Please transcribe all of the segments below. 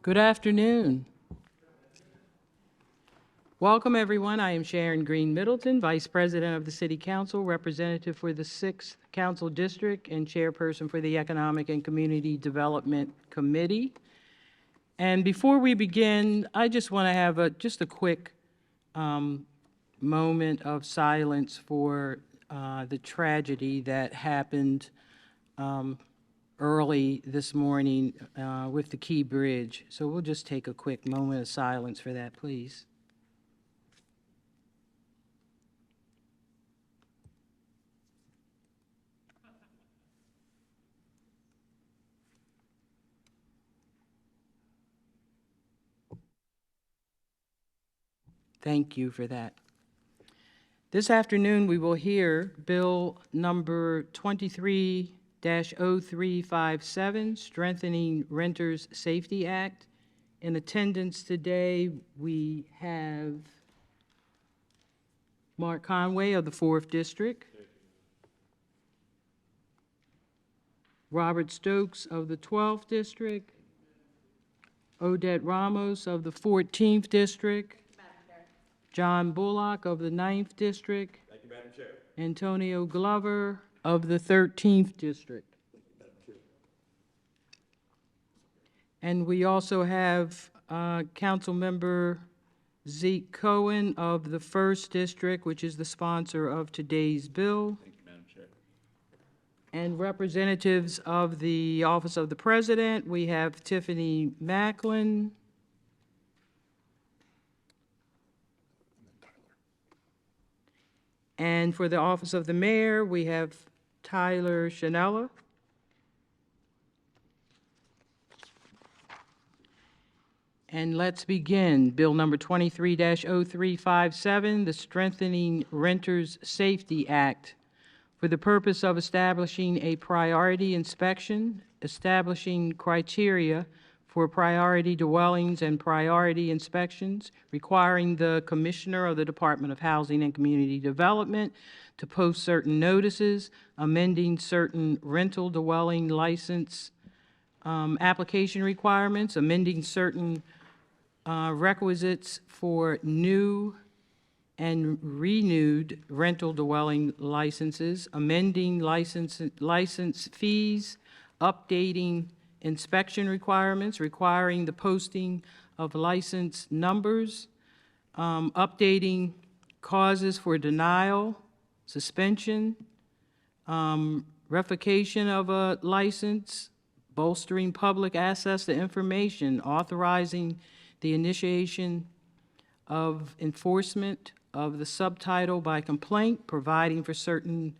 Good afternoon. Welcome, everyone. I am Sharon Green Middleton, Vice President of the City Council, representative for the 6th Council District, and Chairperson for the Economic and Community Development Committee. And before we begin, I just want to have just a quick moment of silence for the tragedy that happened early this morning with the Key Bridge. So we'll just take a quick moment of silence for that, please. Thank you for that. This afternoon, we will hear Bill number 23-0357, Strengthening Renters Safety Act. In attendance today, we have Mark Conway of the 4th District, Robert Stokes of the 12th District, Odette Ramos of the 14th District, John Bullock of the 9th District. Thank you, Madam Chair. Antonio Glover of the 13th District. And we also have Councilmember Zeke Cohen of the 1st District, which is the sponsor of today's bill. Thank you, Madam Chair. And representatives of the Office of the President, we have Tiffany Macklin, and for the Office of the Mayor, we have Tyler Shanella. And let's begin. Bill number 23-0357, the Strengthening Renters Safety Act, for the purpose of establishing a priority inspection, establishing criteria for priority dwellings and priority inspections, requiring the Commissioner of the Department of Housing and Community Development to post certain notices, amending certain rental dwelling license application requirements, amending certain requisites for new and renewed rental dwelling licenses, amending license fees, updating inspection requirements, requiring the posting of license numbers, updating causes for denial, suspension, revocation of a license, bolstering public access to information, authorizing the initiation of enforcement of the subtitle by complaint, providing for certain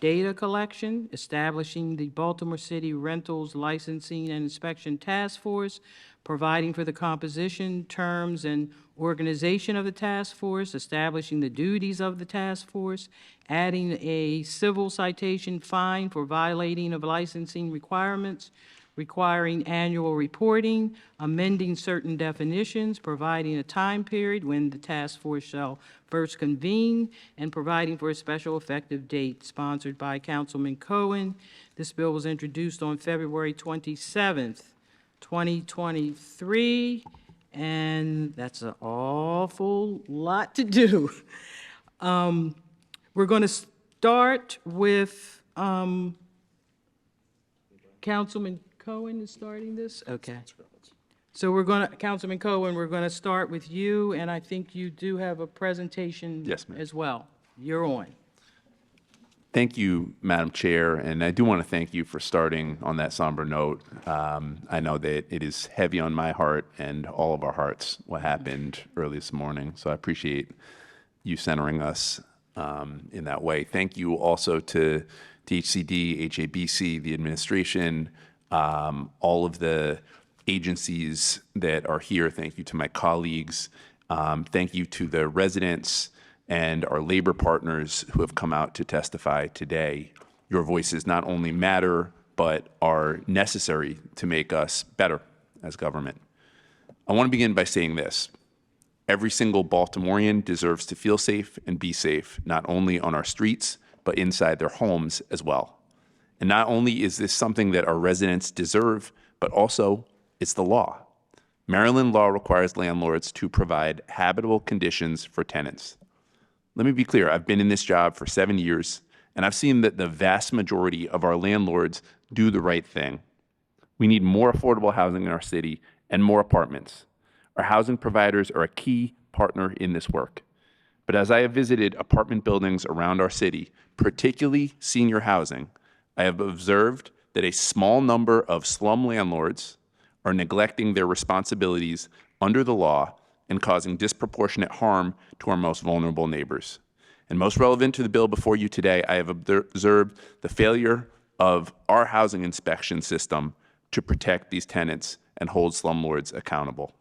data collection, establishing the Baltimore City Rentals Licensing and Inspection Task Force, providing for the composition, terms, and organization of the task force, establishing the duties of the task force, adding a civil citation fine for violating of licensing requirements, requiring annual reporting, amending certain definitions, providing a time period when the task force shall first convene, and providing for a special effective date, sponsored by Councilman Cohen. This bill was introduced on February 27th, 2023, and that's an awful lot to do. We're going to start with Councilman Cohen is starting this? Okay. So Councilman Cohen, we're going to start with you, and I think you do have a presentation. Yes, ma'am. As well. You're on. Thank you, Madam Chair, and I do want to thank you for starting on that somber note. I know that it is heavy on my heart and all of our hearts what happened early this morning, so I appreciate you centering us in that way. Thank you also to DHCD, HABC, the administration, all of the agencies that are here. Thank you to my colleagues. Thank you to the residents and our labor partners who have come out to testify today. Your voices not only matter, but are necessary to make us better as government. I want to begin by saying this. Every single Baltimorean deserves to feel safe and be safe, not only on our streets, but inside their homes as well. And not only is this something that our residents deserve, but also it's the law. Maryland law requires landlords to provide habitable conditions for tenants. Let me be clear, I've been in this job for 7 years, and I've seen that the vast majority of our landlords do the right thing. We need more affordable housing in our city and more apartments. Our housing providers are a key partner in this work. But as I have visited apartment buildings around our city, particularly senior housing, I have observed that a small number of slum landlords are neglecting their responsibilities under the law and causing disproportionate harm to our most vulnerable neighbors. And most relevant to the bill before you today, I have observed the failure of our housing inspection system to protect these tenants and hold slumlords accountable.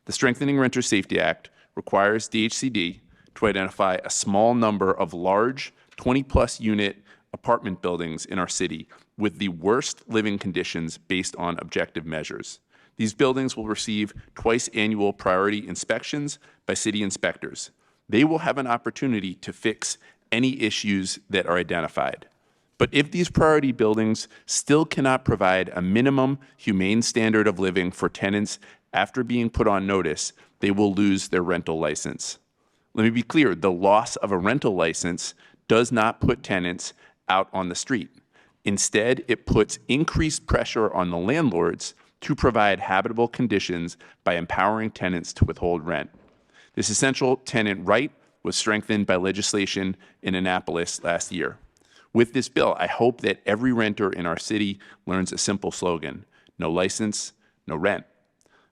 The Strengthening Renter Safety Act requires DHCD to identify a small number of large 20-plus unit apartment buildings in our city with the worst living conditions based on objective measures. These buildings will receive twice annual priority inspections by city inspectors. They will have an opportunity to fix any issues that are identified. But if these priority buildings still cannot provide a minimum humane standard of living for tenants after being put on notice, they will lose their rental license. Let me be clear, the loss of a rental license does not put tenants out on the street. Instead, it puts increased pressure on the landlords to provide habitable conditions by empowering tenants to withhold rent. This essential tenant right was strengthened by legislation in Annapolis last year. With this bill, I hope that every renter in our city learns a simple slogan: no license, no rent.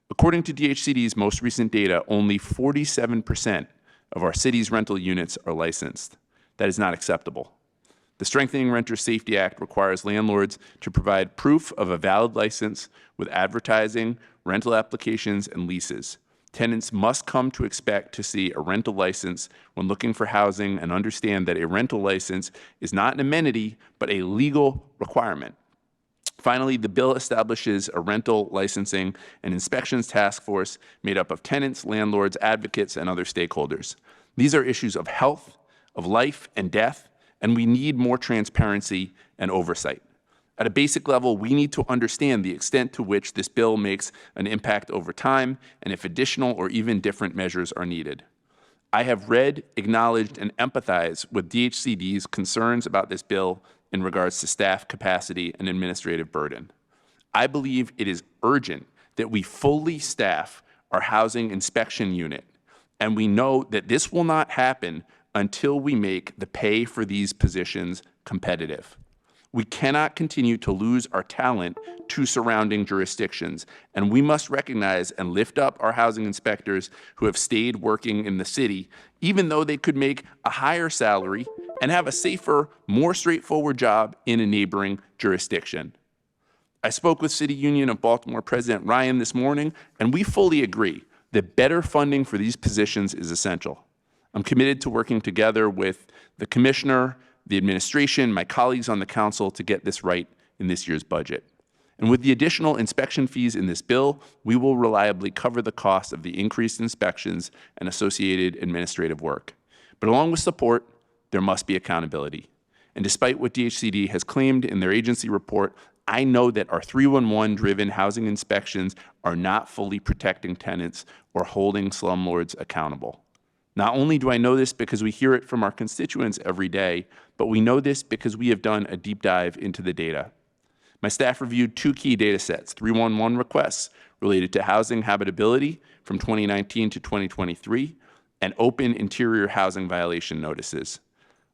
According to DHCD's most recent data, only 47% of our city's rental units are licensed. That is not acceptable. The Strengthening Renter Safety Act requires landlords to provide proof of a valid license with advertising, rental applications, and leases. Tenants must come to expect to see a rental license when looking for housing and understand that a rental license is not an amenity, but a legal requirement. Finally, the bill establishes a rental licensing and inspections task force made up of tenants, landlords, advocates, and other stakeholders. These are issues of health, of life and death, and we need more transparency and oversight. At a basic level, we need to understand the extent to which this bill makes an impact over time and if additional or even different measures are needed. I have read, acknowledged, and empathized with DHCD's concerns about this bill in regards to staff capacity and administrative burden. I believe it is urgent that we fully staff our housing inspection unit, and we know that this will not happen until we make the pay for these positions competitive. We cannot continue to lose our talent to surrounding jurisdictions, and we must recognize and lift up our housing inspectors who have stayed working in the city, even though they could make a higher salary and have a safer, more straightforward job in a neighboring jurisdiction. I spoke with City Union of Baltimore President Ryan this morning, and we fully agree that better funding for these positions is essential. I'm committed to working together with the Commissioner, the administration, my colleagues on the Council to get this right in this year's budget. And with the additional inspection fees in this bill, we will reliably cover the cost of the increased inspections and associated administrative work. But along with support, there must be accountability. And despite what DHCD has claimed in their agency report, I know that our 311-driven housing inspections are not fully protecting tenants or holding slumlords accountable. Not only do I know this because we hear it from our constituents every day, but we know this because we have done a deep dive into the data. My staff reviewed 2 key data sets, 311 requests related to housing habitability from 2019 to 2023, and open interior housing violation notices.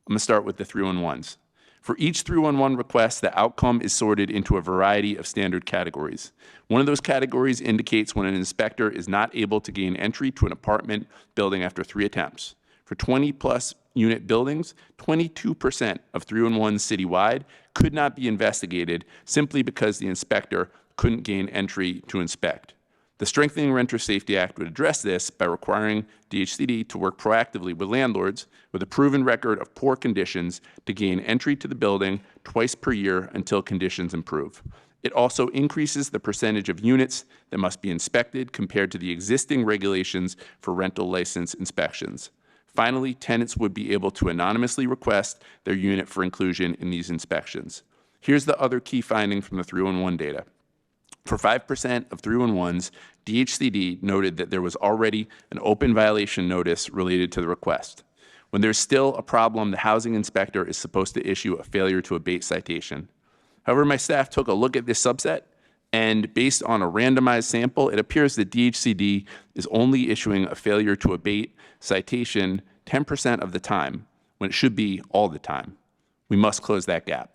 I'm going to start with the 311s. For each 311 request, the outcome is sorted into a variety of standard categories. One of those categories indicates when an inspector is not able to gain entry to an apartment building after 3 attempts. For 20-plus unit buildings, 22% of 311s citywide could not be investigated simply because the inspector couldn't gain entry to inspect. The Strengthening Renter Safety Act would address this by requiring DHCD to work proactively with landlords with a proven record of poor conditions to gain entry to the building twice per year until conditions improve. It also increases the percentage of units that must be inspected compared to the existing regulations for rental license inspections. Finally, tenants would be able to anonymously request their unit for inclusion in these inspections. Here's the other key finding from the 311 data. For For 5% of 311s, DHCD noted that there was already an open violation notice related to the request. When there's still a problem, the housing inspector is supposed to issue a failure to abate citation. However, my staff took a look at this subset, and based on a randomized sample, it appears that DHCD is only issuing a failure to abate citation 10% of the time, when it should be all the time. We must close that gap.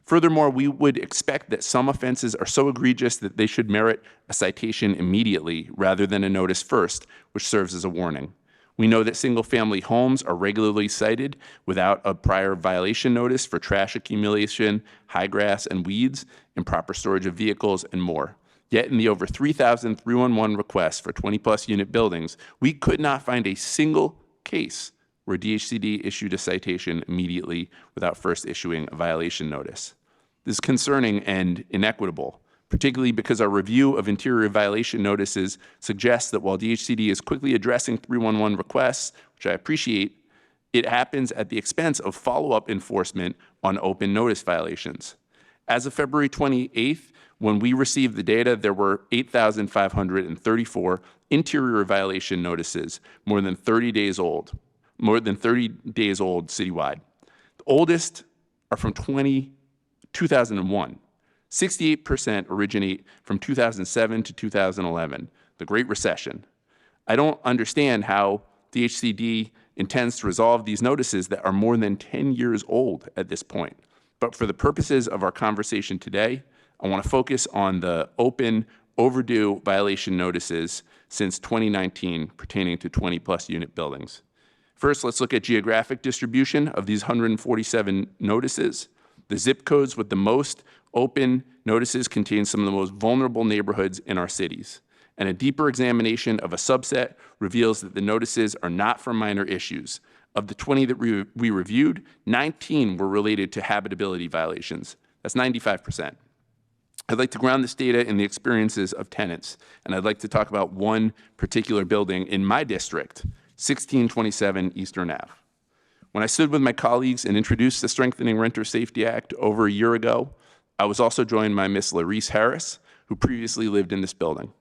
Furthermore, we would expect that some offenses are so egregious that they should merit a citation immediately rather than a notice first, which serves as a warning. We know that single-family homes are regularly cited without a prior violation notice for trash accumulation, high grass and weeds, improper storage of vehicles, and more. Yet in the over 3,000 311 requests for 20-plus unit buildings, we could not find a single case where DHCD issued a citation immediately without first issuing a violation notice. This is concerning and inequitable, particularly because our review of interior violation notices suggests that while DHCD is quickly addressing 311 requests, which I appreciate, it happens at the expense of follow-up enforcement on open notice violations. As of February 28th, when we received the data, there were 8,534 interior violation notices, more than 30 days old citywide. The oldest are from 2001. 68% originate from 2007 to 2011, the Great Recession. I don't understand how DHCD intends to resolve these notices that are more than 10 years old at this point. But for the purposes of our conversation today, I want to focus on the open, overdue violation notices since 2019 pertaining to 20-plus unit buildings. First, let's look at geographic distribution of these 147 notices. The zip codes with the most open notices contain some of the most vulnerable neighborhoods in our cities. And a deeper examination of a subset reveals that the notices are not for minor issues. Of the 20 that we reviewed, 19 were related to habitability violations. That's 95%. I'd like to ground this data in the experiences of tenants, and I'd like to talk about one particular building in my district, 1627 Eastern Ave. When I stood with my colleagues and introduced the Strengthening Renter Safety Act over a year ago, I was also joined by Ms. Larice Harris, who previously lived in this building.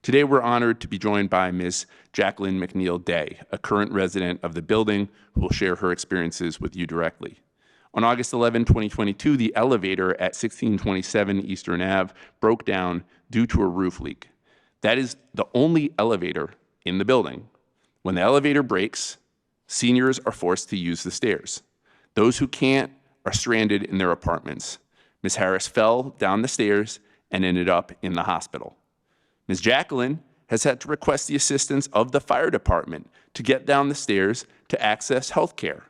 Today, we're honored to be joined by Ms. Jacqueline McNeil Day, a current resident of the building who will share her experiences with you directly. On August 11, 2022, the elevator at 1627 Eastern Ave broke down due to a roof leak. That is the only elevator in the building. When the elevator breaks, seniors are forced to use the stairs. Those who can't are stranded in their apartments. Ms. Harris fell down the stairs and ended up in the hospital. Ms. Jacqueline has had to request the assistance of the fire department to get down the stairs to access health care.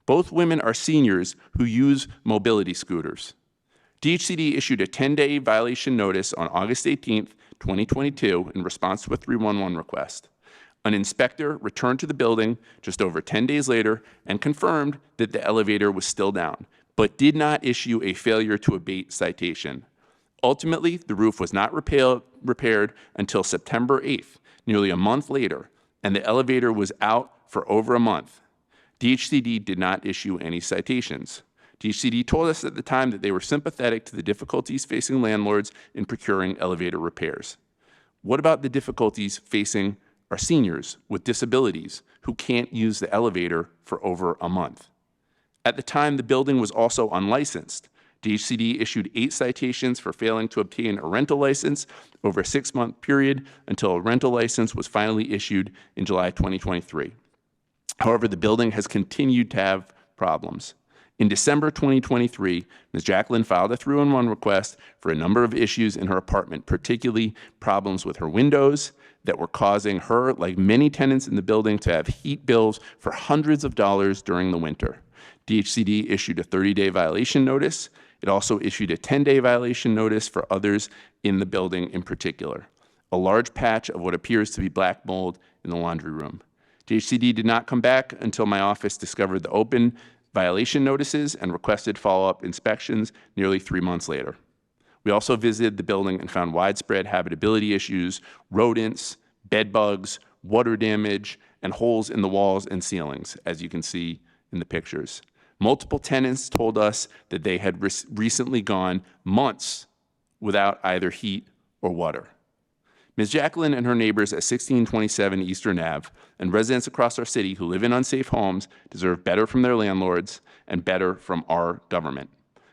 Both women are seniors who use mobility scooters. DHCD issued a 10-day violation notice on August 18, 2022 in response to a 311 request. An inspector returned to the building just over 10 days later and confirmed that the elevator was still down, but did not issue a failure to abate citation. Ultimately, the roof was not repaired until September 8th, nearly a month later, and the elevator was out for over a month. DHCD did not issue any citations. DHCD told us at the time that they were sympathetic to the difficulties facing landlords in procuring elevator repairs. What about the difficulties facing our seniors with disabilities who can't use the elevator for over a month? At the time, the building was also unlicensed. DHCD issued 8 citations for failing to obtain a rental license over a 6-month period until a rental license was finally issued in July 2023. However, the building has continued to have problems. In December 2023, Ms. Jacqueline filed a 311 request for a number of issues in her apartment, particularly problems with her windows that were causing her, like many tenants in the building, to have heat bills for hundreds of dollars during the winter. DHCD issued a 30-day violation notice. It also issued a 10-day violation notice for others in the building in particular. A large patch of what appears to be black mold in the laundry room. DHCD did not come back until my office discovered the open violation notices and requested follow-up inspections nearly 3 months later. We also visited the building and found widespread habitability issues, rodents, bed bugs, water damage, and holes in the walls and ceilings, as you can see in the pictures. Multiple tenants told us that they had recently gone months without either heat or water. Ms. Jacqueline and her neighbors at 1627 Eastern Ave and residents across our city who live in unsafe homes deserve better from their landlords and better from our government.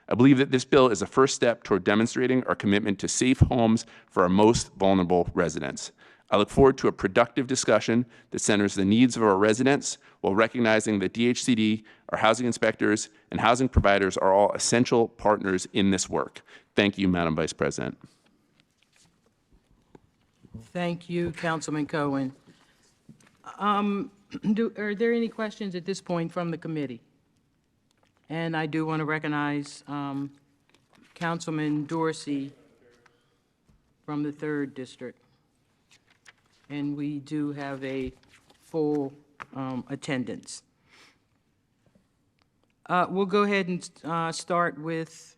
I believe that this bill is a first step toward demonstrating our commitment to safe homes for our most vulnerable residents. I look forward to a productive discussion that centers the needs of our residents while recognizing that DHCD, our housing inspectors, and housing providers are all essential partners in this work. Thank you, Madam Vice President. Thank you, Councilman Cohen. Are there any questions at this point from the committee? And I do want to recognize Councilman Dorsey from the 3rd District. And we do have a full attendance. We'll go ahead and start with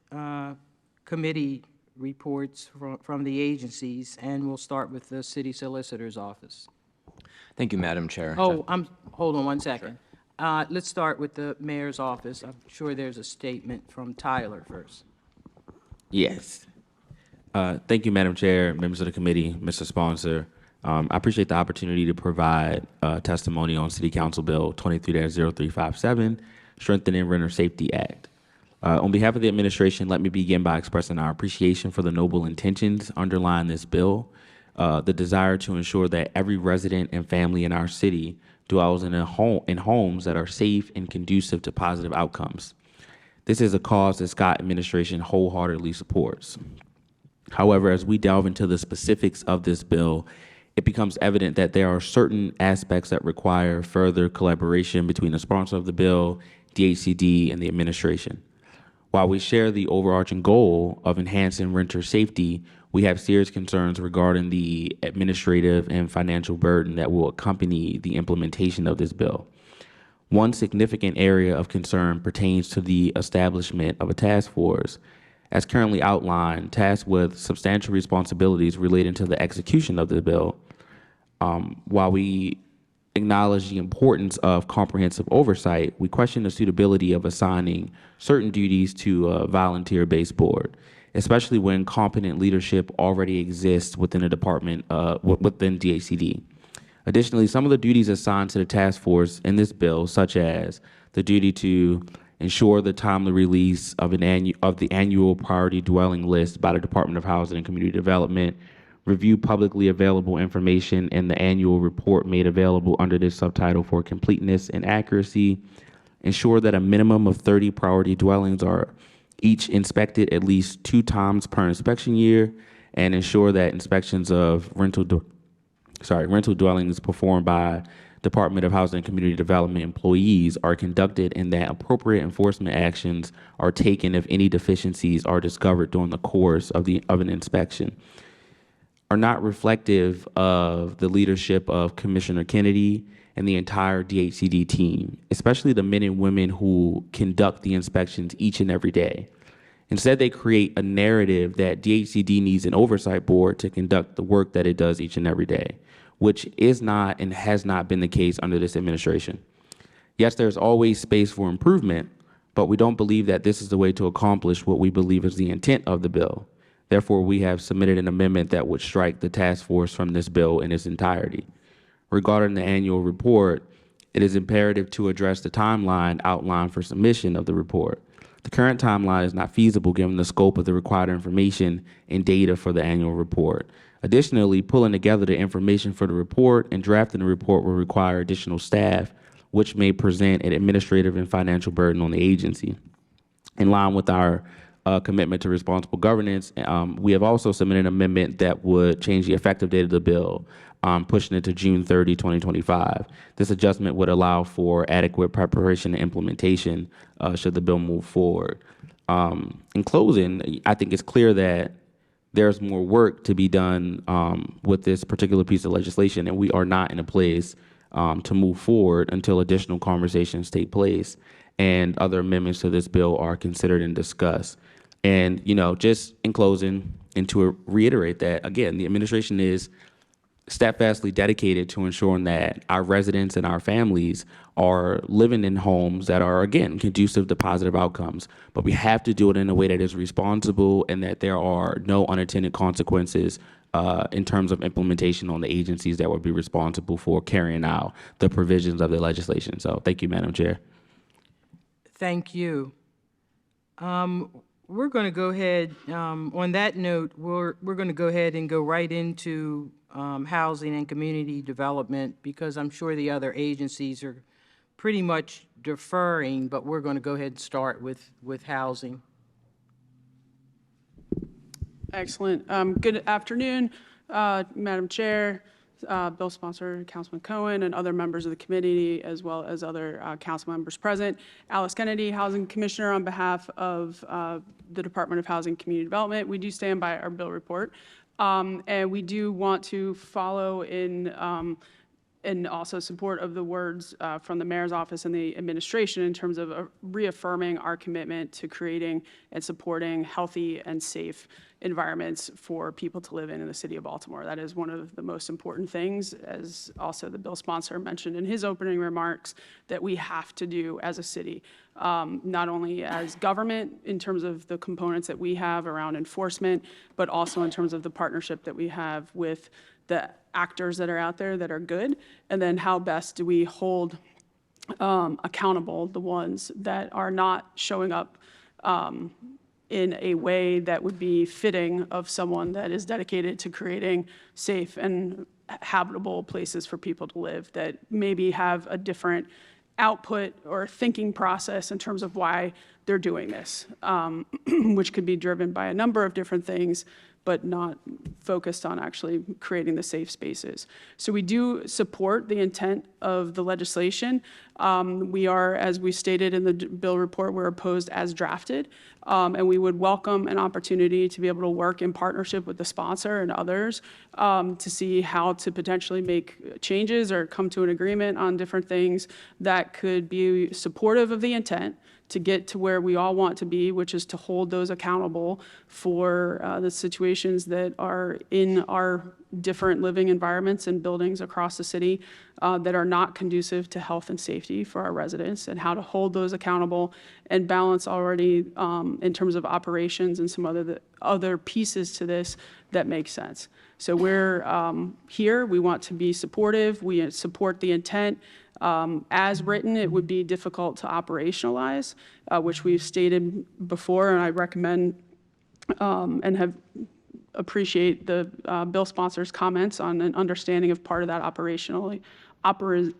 committee reports from the agencies, and we'll start with the City Solicitor's Office. Thank you, Madam Chair. Oh, hold on one second. Sure. Let's start with the Mayor's Office. I'm sure there's a statement from Tyler first. Yes. Thank you, Madam Chair, members of the committee, Mr. Sponsor. I appreciate the opportunity to provide testimony on City Council Bill 23-0357, Strengthening Renter Safety Act. On behalf of the administration, let me begin by expressing our appreciation for the noble intentions underlying this bill, the desire to ensure that every resident and family in our city dwells in homes that are safe and conducive to positive outcomes. This is a cause the Scott administration wholeheartedly supports. However, as we delve into the specifics of this bill, it becomes evident that there are certain aspects that require further collaboration between the sponsor of the bill, DHCD, and the administration. While we share the overarching goal of enhancing renter safety, we have serious concerns regarding the administrative and financial burden that will accompany the implementation of this bill. One significant area of concern pertains to the establishment of a task force, as currently outlined, tasked with substantial responsibilities relating to the execution of the bill. While we acknowledge the importance of comprehensive oversight, we question the suitability of assigning certain duties to a volunteer-based board, especially when competent leadership already exists within a department, within DHCD. Additionally, some of the duties assigned to the task force in this bill, such as the duty to ensure the timely release of the annual priority dwelling list by the Department of Housing and Community Development, review publicly available information in the annual report made available under this subtitle for completeness and accuracy, ensure that a minimum of 30 priority dwellings are each inspected at least 2 times per inspection year, and ensure that inspections of rental dwellings performed by Department of Housing and Community Development employees are conducted and that appropriate enforcement actions are taken if any deficiencies are discovered during the course of an inspection. Are not reflective of the leadership of Commissioner Kennedy and the entire DHCD team, especially the men and women who conduct the inspections each and every day. Instead, they create a narrative that DHCD needs an oversight board to conduct the work that it does each and every day, which is not and has not been the case under this administration. Yes, there's always space for improvement, but we don't believe that this is the way to accomplish what we believe is the intent of the bill. Therefore, we have submitted an amendment that would strike the task force from this bill in its entirety. Regarding the annual report, it is imperative to address the timeline outlined for submission of the report. The current timeline is not feasible given the scope of the required information and data for the annual report. Additionally, pulling together the information for the report and drafting the report will require additional staff, which may present an administrative and financial burden on the agency. In line with our commitment to responsible governance, we have also submitted an amendment that would change the effective date of the bill, pushing it to June 30, 2025. This adjustment would allow for adequate preparation and implementation should the bill move forward. In closing, I think it's clear that there's more work to be done with this particular piece of legislation, and we are not in a place to move forward until additional conversations take place and other amendments to this bill are considered and discussed. And, just in closing, and to reiterate that, again, the administration is steadfastly dedicated to ensuring that our residents and our families are living in homes that are, again, conducive to positive outcomes. But we have to do it in a way that is responsible and that there are no unintended consequences in terms of implementation on the agencies that would be responsible for carrying out the provisions of the legislation. So thank you, Madam Chair. Thank you. We're going to go ahead, on that note, we're going to go ahead and go right into housing and community development, because I'm sure the other agencies are pretty much deferring, but we're going to go ahead and start with housing. Excellent. Good afternoon, Madam Chair, bill sponsor Councilman Cohen, and other members of the committee, as well as other council members present. Alice Kennedy, Housing Commissioner, on behalf of the Department of Housing and Community Development. We do stand by our bill report, and we do want to follow in and also support of the words from the mayor's office and the administration in terms of reaffirming our commitment to creating and supporting healthy and safe environments for people to live in the city of Baltimore. That is one of the most important things, as also the bill sponsor mentioned in his opening remarks, that we have to do as a city, not only as government in terms of the components that we have around enforcement, but also in terms of the partnership that we have with the actors that are out there that are good, and then how best do we hold accountable the ones that are not showing up in a way that would be fitting of someone that is dedicated to creating safe and habitable places for people to live, that maybe have a different output or thinking process in terms of why they're doing this, which could be driven by a number of different things, but not focused on actually creating the safe spaces. So we do support the intent of the legislation. We are, as we stated in the bill report, we're opposed as drafted, and we would welcome an opportunity to be able to work in partnership with the sponsor and others to see how to potentially make changes or come to an agreement on different things that could be supportive of the intent to get to where we all want to be, which is to hold those accountable for the situations that are in our different living environments and buildings across the city that are not conducive to health and safety for our residents, and how to hold those accountable and balance already in terms of operations and some other pieces to this that make sense. So we're here, we want to be supportive, we support the intent. As written, it would be difficult to operationalize, which we've stated before, and I recommend and have appreciate the bill sponsor's comments on an understanding of part of that operating and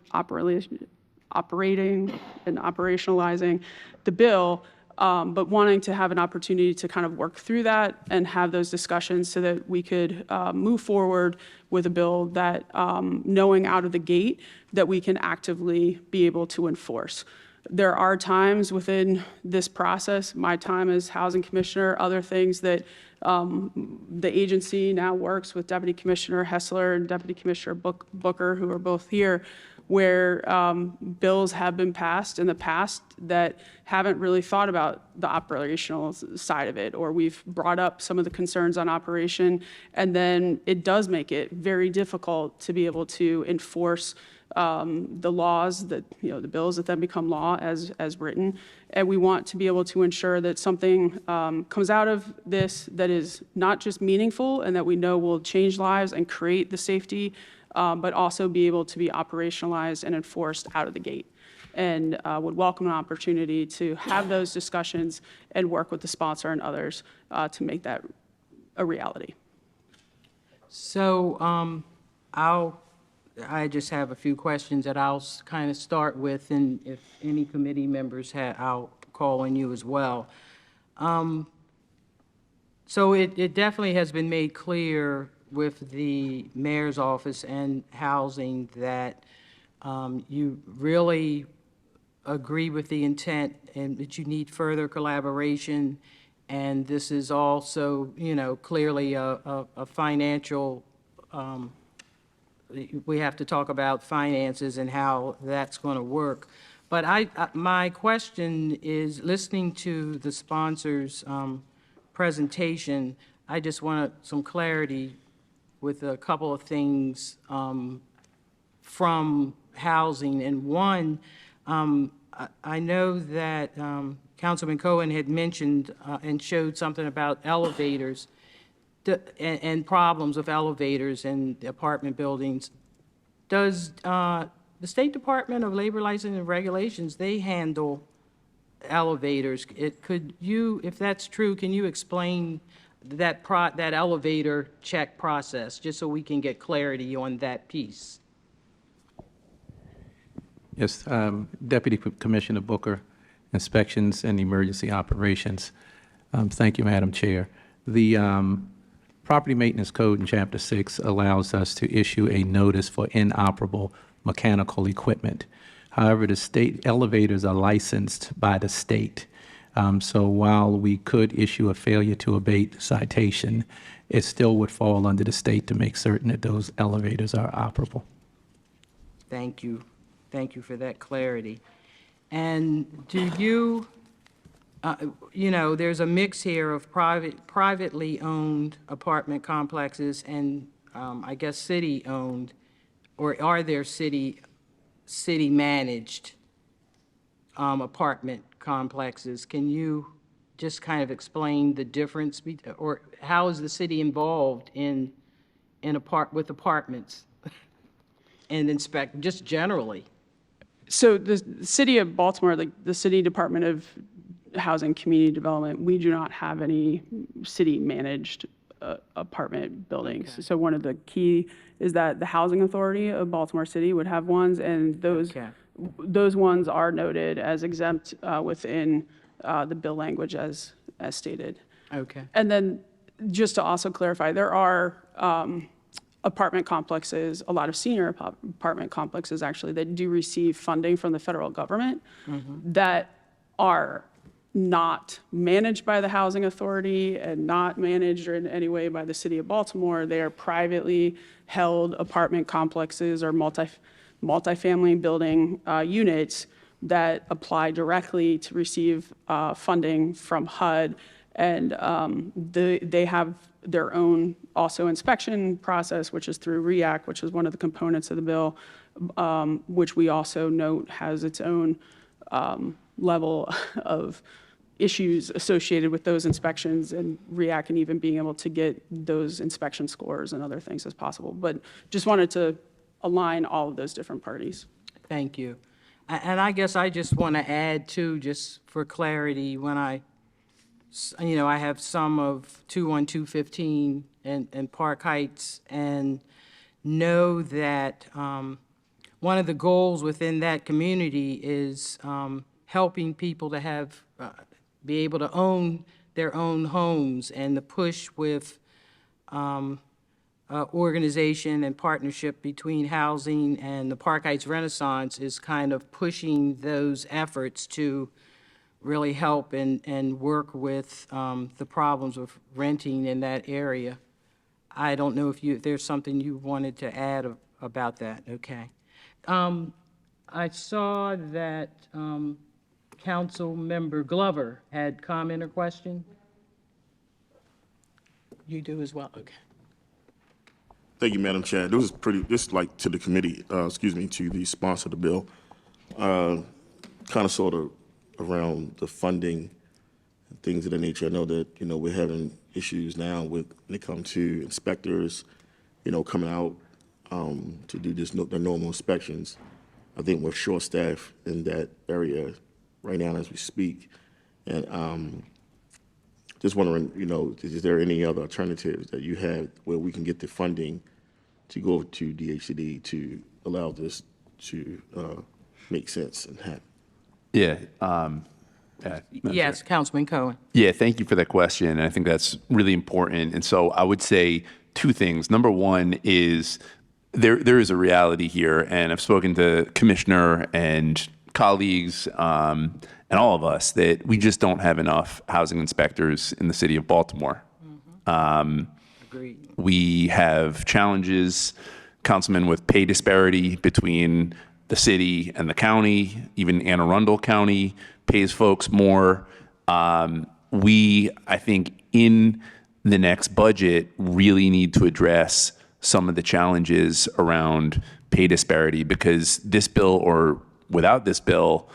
operationalizing the bill, but wanting to have an opportunity to kind of work through that and have those discussions so that we could move forward with a bill that, knowing out of the gate, that we can actively be able to enforce. There are times within this process, my time as housing commissioner, other things that the agency now works with Deputy Commissioner Hessler and Deputy Commissioner Booker, who are both here, where bills have been passed in the past that haven't really thought about the operational side of it, or we've brought up some of the concerns on operation, and then it does make it very difficult to be able to enforce the laws that, the bills that then become law as written. And we want to be able to ensure that something comes out of this that is not just meaningful and that we know will change lives and create the safety, but also be able to be operationalized and enforced out of the gate. And would welcome an opportunity to have those discussions and work with the sponsor and others to make that a reality. So I just have a few questions that I'll kind of start with, and if any committee members I'll call on you as well. So it definitely has been made clear with the mayor's office and housing that you really agree with the intent and that you need further collaboration. And this is also, clearly a financial, we have to talk about finances and how that's going to work. But my question is, listening to the sponsor's presentation, I just want some clarity with a couple of things from housing. And one, I know that Councilman Cohen had mentioned and showed something about elevators and problems with elevators in apartment buildings. Does the State Department of Labor Licensing and Regulations, they handle elevators? Could you, if that's true, can you explain that elevator check process, just so we can get clarity on that piece? Yes, Deputy Commissioner Booker, Inspections and Emergency Operations. Thank you, Madam Chair. The Property Maintenance Code in Chapter 6 allows us to issue a notice for inoperable mechanical equipment. However, the state elevators are licensed by the state. So while we could issue a failure to abate citation, it still would fall under the state to make certain that those elevators are operable. Thank you. Thank you for that clarity. And do you, there's a mix here of privately owned apartment complexes and I guess city-owned, or are there city-managed apartment complexes? Can you just kind of explain the difference, or how is the city involved with apartments and inspect, just generally? So the city of Baltimore, like the City Department of Housing and Community Development, we do not have any city-managed apartment buildings. Okay. So one of the key is that the Housing Authority of Baltimore City would have ones, and those ones are noted as exempt within the bill language as stated. Okay. And then, just to also clarify, there are apartment complexes, a lot of senior apartment complexes actually, that do receive funding from the federal government that are not managed by the Housing Authority and not managed in any way by the City of Baltimore. They are privately held apartment complexes or multifamily building units that apply directly to receive funding from HUD. And they have their own also inspection process, which is through REACT, which is one of the components of the bill, which we also note has its own level of issues associated with those inspections, and REACT and even being able to get those inspection scores and other things as possible. But just wanted to align all of those different parties. Thank you. And I guess I just want to add too, just for clarity, when I have some of 21215 and Park Heights, and know that one of the goals within that community is helping people to be able to own their own homes, and the push with organization and partnership between housing and the Park Heights Renaissance is kind of pushing those efforts to really help and work with the problems of renting in that area. I don't know if there's something you wanted to add about that. Okay. I saw that Council Member Glover had comment or question. You do as well. Okay. Thank you, Madam Chair. This like to the committee, to the sponsor of the bill, kind of sort of around the funding and things of that nature. I know that, we're having issues now when it comes to inspectors, coming out to do their normal inspections. I think we're short staffed in that area right now as we speak. And just wondering, is there any other alternatives that you have where we can get the funding to go to DHCD to allow this to make sense and happen? Yeah. Yes, Councilman Cohen. Yeah, thank you for that question. And I think that's really important. And so I would say two things. Number one is there is a reality here, and I've spoken to Commissioner and colleagues and all of us, that we just don't have enough housing inspectors in the city of Baltimore. Agreed. We have challenges, Councilman, with pay disparity between the city and the county. Even Anne Arundel County pays folks more. We, I think, in the next budget, really need to address some of the challenges around pay disparity, because this bill or without this bill,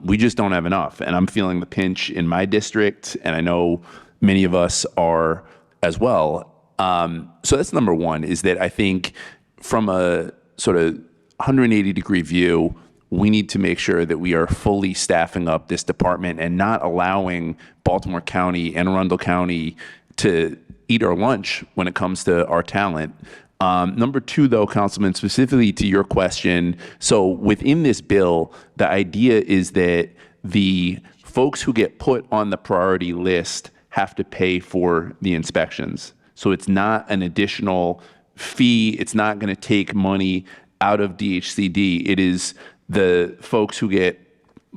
we just don't have enough. And I'm feeling the pinch in my district, and I know many of us are as well. So that's number one, is that I think from a sort of 180-degree view, we need to make sure that we are fully staffing up this department and not allowing Baltimore County and Arundel County to eat our lunch when it comes to our talent. Number two, though, Councilman, specifically to your question, so within this bill, the idea is that the folks who get put on the priority list have to pay for the inspections. So it's not an additional fee. It's not going to take money out of DHCD. It is the folks who get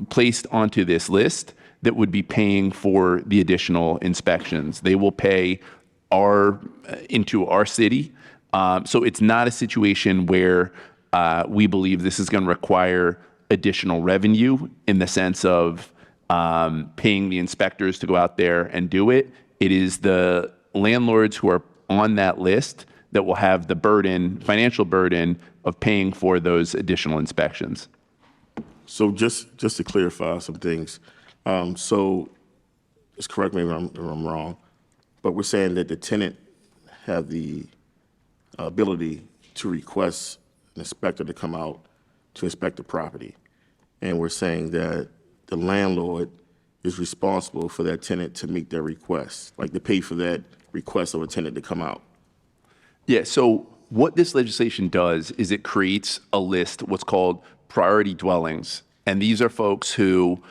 placed onto this list that would be paying for the additional inspections. They will pay into our city. So it's not a situation where we believe this is going to require additional revenue in the sense of paying the inspectors to go out there and do it. It is the landlords who are on that list that will have the burden, financial burden, of paying for those additional inspections. So just to clarify some things, so just correct me if I'm wrong, but we're saying that the tenant have the ability to request an inspector to come out to inspect the property. And we're saying that the landlord is responsible for that tenant to meet their request, like to pay for that request of a tenant to come out. Yeah, so what this legislation does is it creates a list, what's called priority dwellings. And these are folks who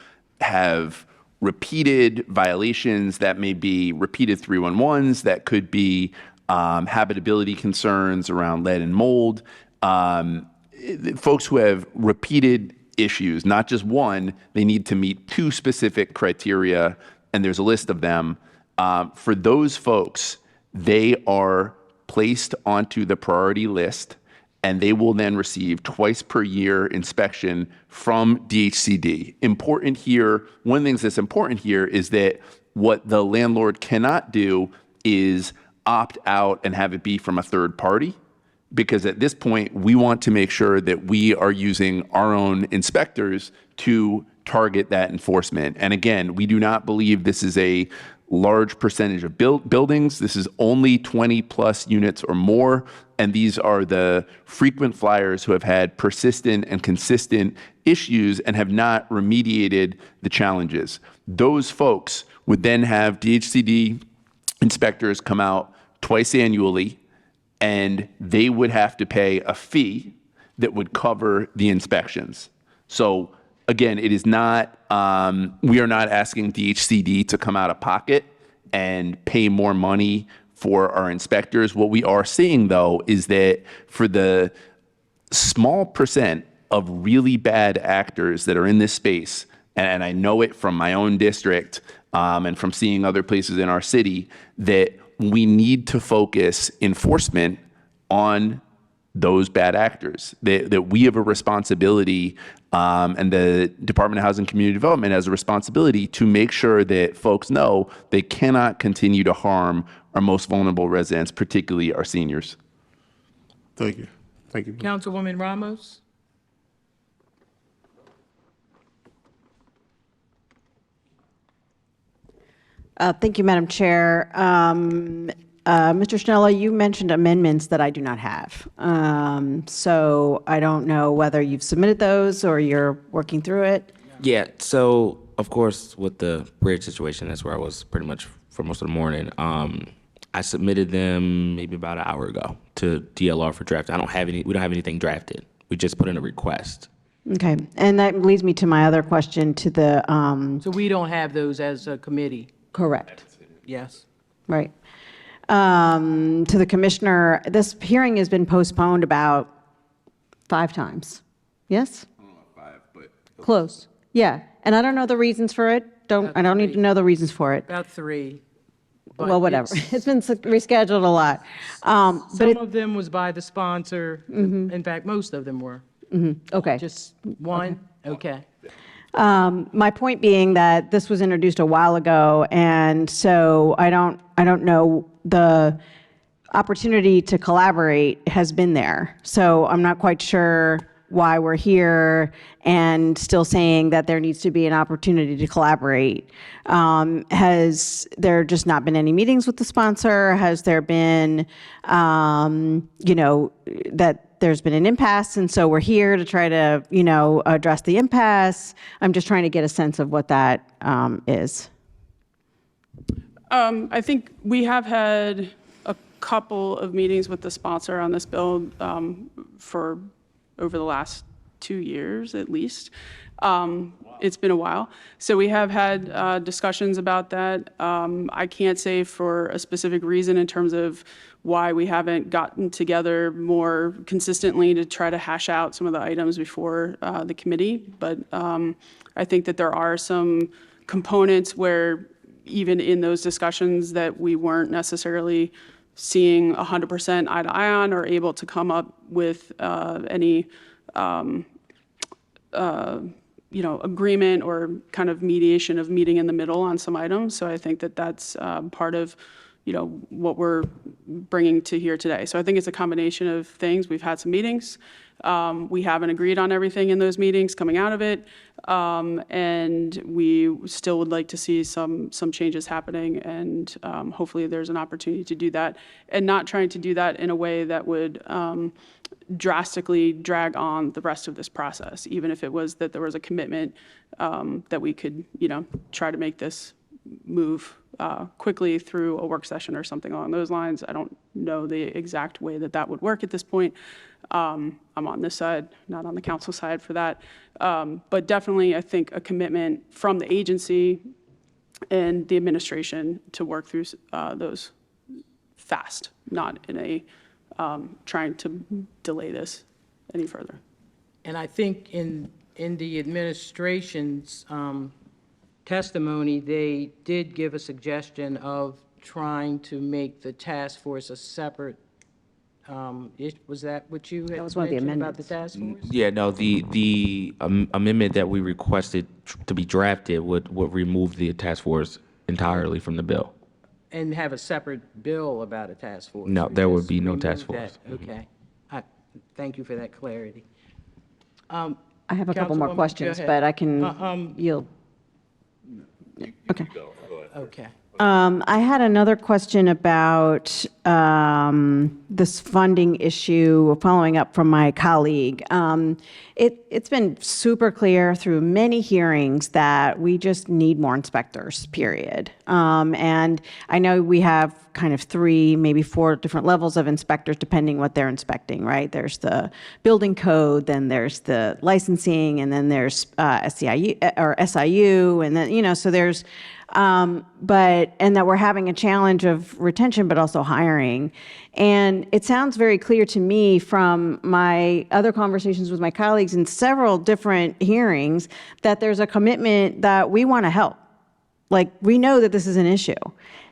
have repeated violations that may be repeated 311s, that could be habitability concerns around lead and mold, folks who have repeated issues, not just one, they need to meet two specific criteria, and there's a list of them. For those folks, they are placed onto the priority list, and they will then receive twice per year inspection from DHCD. Important here, one of the things that's important here is that what the landlord cannot do is opt out and have it be from a third party, because at this point, we want to make sure that we are using our own inspectors to target that enforcement. And again, we do not believe this is a large percentage of buildings. This is only 20 plus units or more. And these are the frequent flyers who have had persistent and consistent issues and have not remediated the challenges. Those folks would then have DHCD inspectors come out twice annually, and they would have to pay a fee that would cover the inspections. So again, it is not, we are not asking DHCD to come out of pocket and pay more money for our inspectors. What we are seeing, though, is that for the small percent of really bad actors that are in this space, and I know it from my own district and from seeing other places in our city, that we need to focus enforcement on those bad actors, that we have a responsibility, and the Department of Housing and Community Development has a responsibility to make sure that folks know they cannot continue to harm our most vulnerable residents, particularly our seniors. Thank you. Thank you. Councilwoman Ramos? Thank you, Madam Chair. Mr. Schnella, you mentioned amendments that I do not have. So I don't know whether you've submitted those or you're working through it. Yeah, so of course, with the bridge situation, that's where I was pretty much for most of the morning. I submitted them maybe about an hour ago to DLR for draft. We don't have anything drafted. We just put in a request. Okay, and that leads me to my other question to the, So we don't have those as a committee? correct, Yes. right. To the commissioner, this hearing has been postponed about 5 times. Yes? I don't know about 5, but Close. Yeah, and I don't know the reasons for it. I don't need to know the reasons for it. About 3. but Well, whatever. it's- It's been rescheduled a lot. But Some it, of them was by the sponsor. In fact, most of them were. okay. Just one? Okay. My point being that this was introduced a while ago, and so I don't know opportunity to collaborate has been there. So I'm not quite sure why we're here and still saying that there needs to be an opportunity to collaborate. Has there just not been any meetings with the sponsor? Has there been, that there's been an impasse, and so we're here to try to, address the impasse? I'm just trying to get a sense of what that is. I think we have had a couple of meetings with the sponsor on this bill for over the last 2 years at least. It's been a while. So we have had discussions about that. I can't say for a specific reason in terms of why we haven't gotten together more consistently to try to hash out some of the items before the committee. But I think that there are some components where even in those discussions that we weren't necessarily seeing 100% eye to eye on or able to come up with any agreement or kind of mediation of meeting in the middle on some items. So I think that that's part of what we're bringing to here today. So I think it's a combination of things. We've had some meetings. We haven't agreed on everything in those meetings coming out of it. And we still would like to see some changes happening, and hopefully there's an opportunity to do that, and not trying to do that in a way that would drastically drag on the rest of this process, even if it was that there was a commitment that we could, try to make this move quickly through a work session or something along those lines. I don't know the exact way that that would work at this point. I'm on this side, not on the council side for that. But definitely, I think a commitment from the agency and the administration to work through those fast, not in a trying to delay this any further. And I think in the administration's testimony, they did give a suggestion of trying to make the task force a separate, was that what you had That was one of the mentioned about the amendments. task force? Yeah, no, the amendment that we requested to be drafted would remove the task force entirely from the bill. And have a separate bill about a task force? No, or there would just be no remove task that? force. Okay. Thank you for that clarity. I have a couple more Councilwoman, go questions, ahead. but I can yield. Okay. Okay. I had another question about this funding issue, following up from my colleague. It's been super clear through many hearings that we just need more inspectors, period. And I know we have kind of 3, maybe 4 different levels of inspectors, depending what they're inspecting, right? There's the building code, then there's the licensing, and then there's SEIU, or SIU, and then, so there's, and that we're having a challenge of retention, but also hiring. And it sounds very clear to me from my other conversations with my colleagues in several different hearings that there's a commitment that we want to help. Like, we know that this is an issue.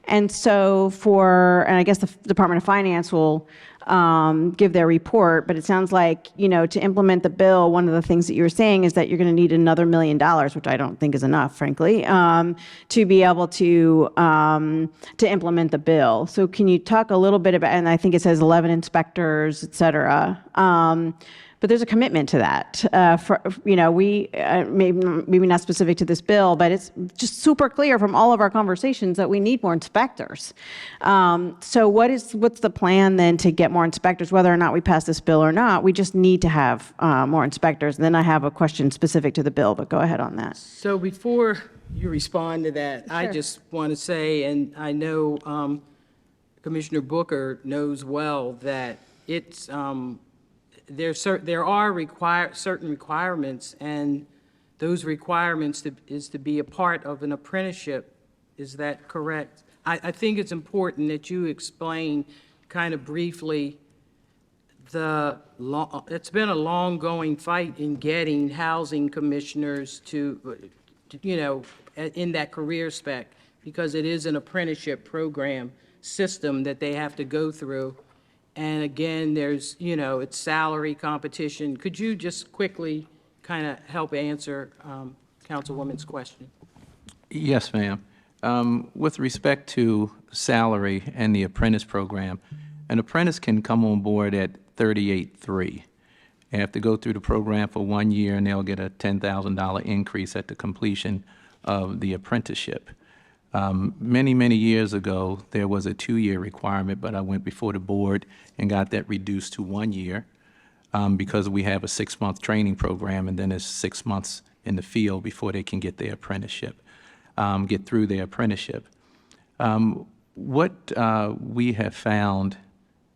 And so and I guess the Department of Finance will give their report, but it sounds like, to implement the bill, one of the things that you were saying is that you're going to need another $1 million, which I don't think is enough, frankly, to be able to implement the bill. So can you talk a little bit about, and I think it says 11 inspectors, et cetera. But there's a commitment to that. Maybe not specific to this bill, but it's just super clear from all of our conversations that we need more inspectors. So what's the plan then to get more inspectors, whether or not we pass this bill or not? We just need to have more inspectors. And then I have a question specific to the bill, but go ahead on that. So before you respond to that, I just want to say, and I know Commissioner Booker knows well that it's, there are certain requirements, and those requirements is to be a part of an apprenticeship. Is that correct? I think it's important that you explain kind of briefly it's been a long-going fight in getting housing commissioners to in that career spec, because it is an apprenticeship program system that they have to go through. And again, there's, it's salary competition. Could you just quickly kind of help answer Councilwoman's question? Yes, ma'am. With respect to salary and the apprentice program, An apprentice can come on board at 38.3. They have to go through the program for 1 year, and they'll get a $10,000 increase at the completion of the apprenticeship. Many, many years ago, there was a 2-year requirement, but I went before the board and got that reduced to 1 year because we have a 6-month training program, and then it's 6 months in the field before they can get their apprenticeship, get through their apprenticeship. What we have found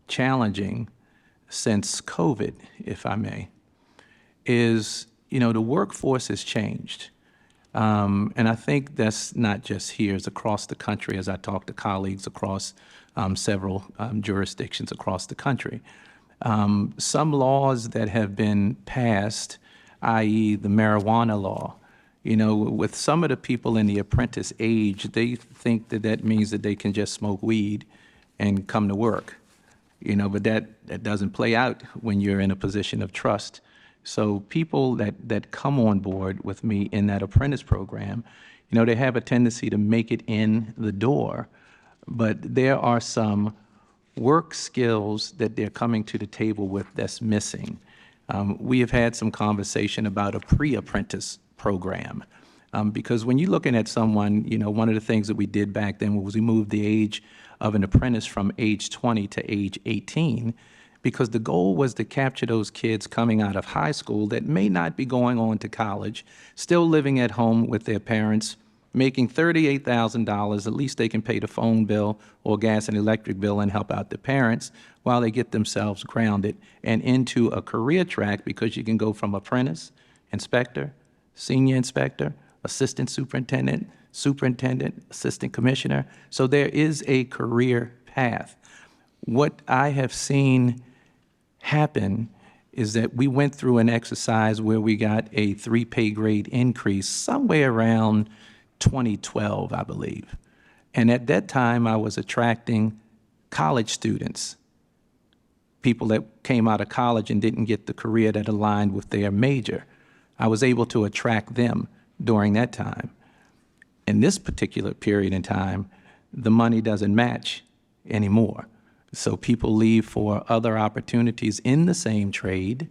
challenging since COVID, if I may, is, the workforce has changed. And I think that's not just here, it's across the country as I talk to colleagues across several jurisdictions across the country. Some laws that have been passed, i.e. the marijuana law, with some of the people in the apprentice age, they think that that means that they can just smoke weed and come to work. But that doesn't play out when you're in a position of trust. So people that come on board with me in that apprentice program, they have a tendency to make it in the door, but there are some work skills that they're coming to the table with that's missing. We have had some conversation about a pre-apprentice program. Because when you're looking at someone, one of the things that we did back then was we moved the age of an apprentice from age 20 to age 18, because the goal was to capture those kids coming out of high school that may not be going on to college, still living at home with their parents, making $38,000, at least they can pay the phone bill or gas and electric bill and help out the parents while they get themselves grounded and into a career track, because you can go from apprentice, inspector, senior inspector, assistant superintendent, superintendent, assistant commissioner. So there is a career path. What I have seen happen is that we went through an exercise where we got a 3 pay grade increase somewhere around 2012, I believe. And at that time, I was attracting college students, people that came out of college and didn't get the career that aligned with their major. I was able to attract them during that time. In this particular period in time, the money doesn't match anymore. So people leave for other opportunities in the same trade,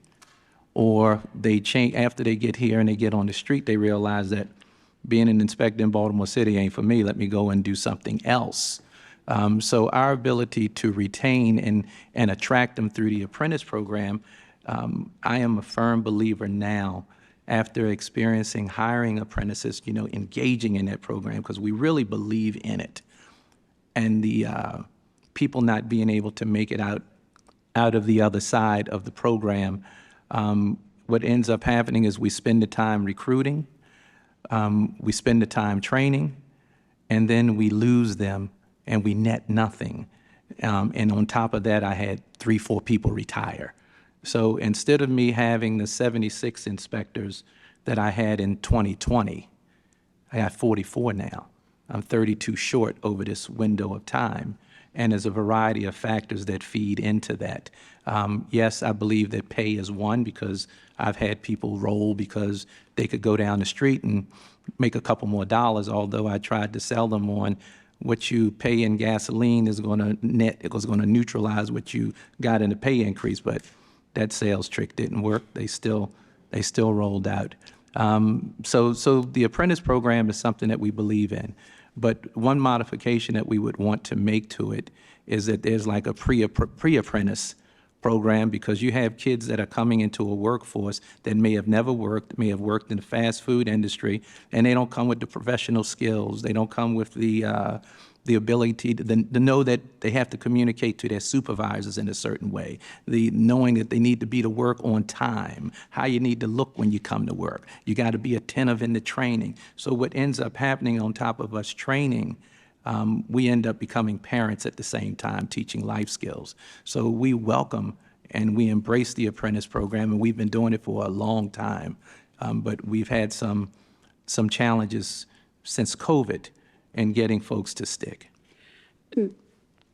or they change after they get here and they get on the street, they realize that being an inspector in Baltimore City ain't for me. Let me go and do something else. So our ability to retain and attract them through the apprentice program, I am a firm believer now, after experiencing hiring apprentices, engaging in that program, because we really believe in it. And the people not being able to make it out of the other side of the program, what ends up happening is we spend the time recruiting, we spend the time training, and then we lose them and we net nothing. And on top of that, I had 3-4 people retire. So instead of me having the 76 inspectors that I had in 2020, I got 44 now. I'm 32 short over this window of time. And there's a variety of factors that feed into that. Yes, I believe that pay is one, because I've had people roll because they could go down the street and make a couple more dollars, although I tried to sell them on what you pay in gasoline is going to neutralize what you got in the pay increase, but that sales trick didn't work. They still rolled out. So the apprentice program is something that we believe in. But one modification that we would want to make to it is that there's like a pre-apprentice program, because you have kids that are coming into a workforce that may have never worked, may have worked in the fast food industry, and they don't come with the professional skills. They don't come with the ability to know that they have to communicate to their supervisors in a certain way, the knowing that they need to be to work on time, how you need to look when you come to work. You got to be attentive in the training. So what ends up happening on top of us training, we end up becoming parents at the same time, teaching life skills. So we welcome and we embrace the apprentice program, and we've been doing it for a long time. But we've had some challenges since COVID in getting folks to stick.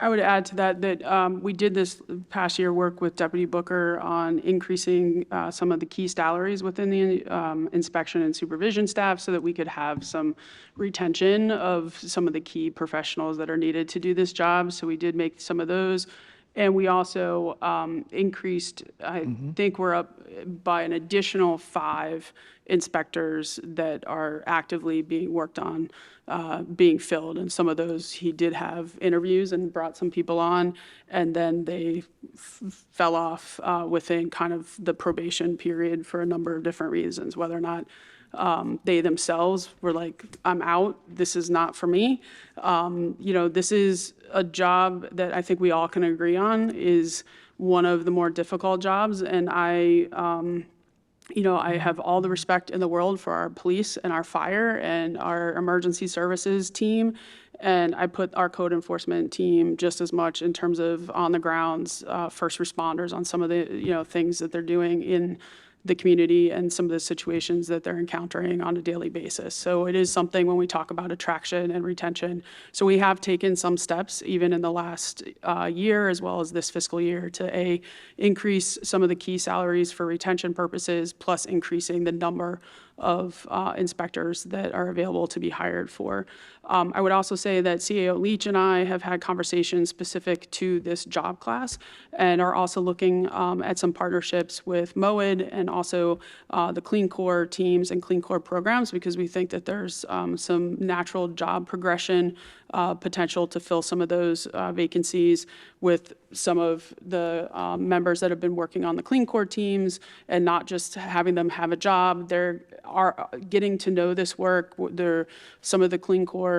I would add to that we did this past year work with Deputy Booker on increasing some of the key salaries within the inspection and supervision staff, so that we could have some retention of some of the key professionals that are needed to do this job. So we did make some of those And we also increased, I think we're up by an additional 5 inspectors that are actively being worked on, being filled. And some of those, he did have interviews and brought some people on, and then they fell off within kind of the probation period for a number of different reasons, whether or not they themselves were like, I'm out, this is not for me. This is a job that I think we all can agree on is one of the more difficult jobs. And I have all the respect in the world for our police and our fire and our emergency services team. And I put our code enforcement team just as much in terms of on the grounds, first responders on some of the, things that they're doing in the community and some of the situations that they're encountering on a daily basis. So it is something when we talk about attraction and retention. So we have taken some steps even in the last year as well as this fiscal year to increase some of the key salaries for retention purposes, plus increasing the number of inspectors that are available to be hired for. I would also say that CAO Leach and I have had conversations specific to this job class and are also looking at some partnerships with MOID and also the Clean Core teams and Clean Core programs, because we think that there's some natural job progression potential to fill some of those vacancies with some of the members that have been working on the Clean Core teams, and not just having them have a job. They're getting to know this work. Some of the Clean Core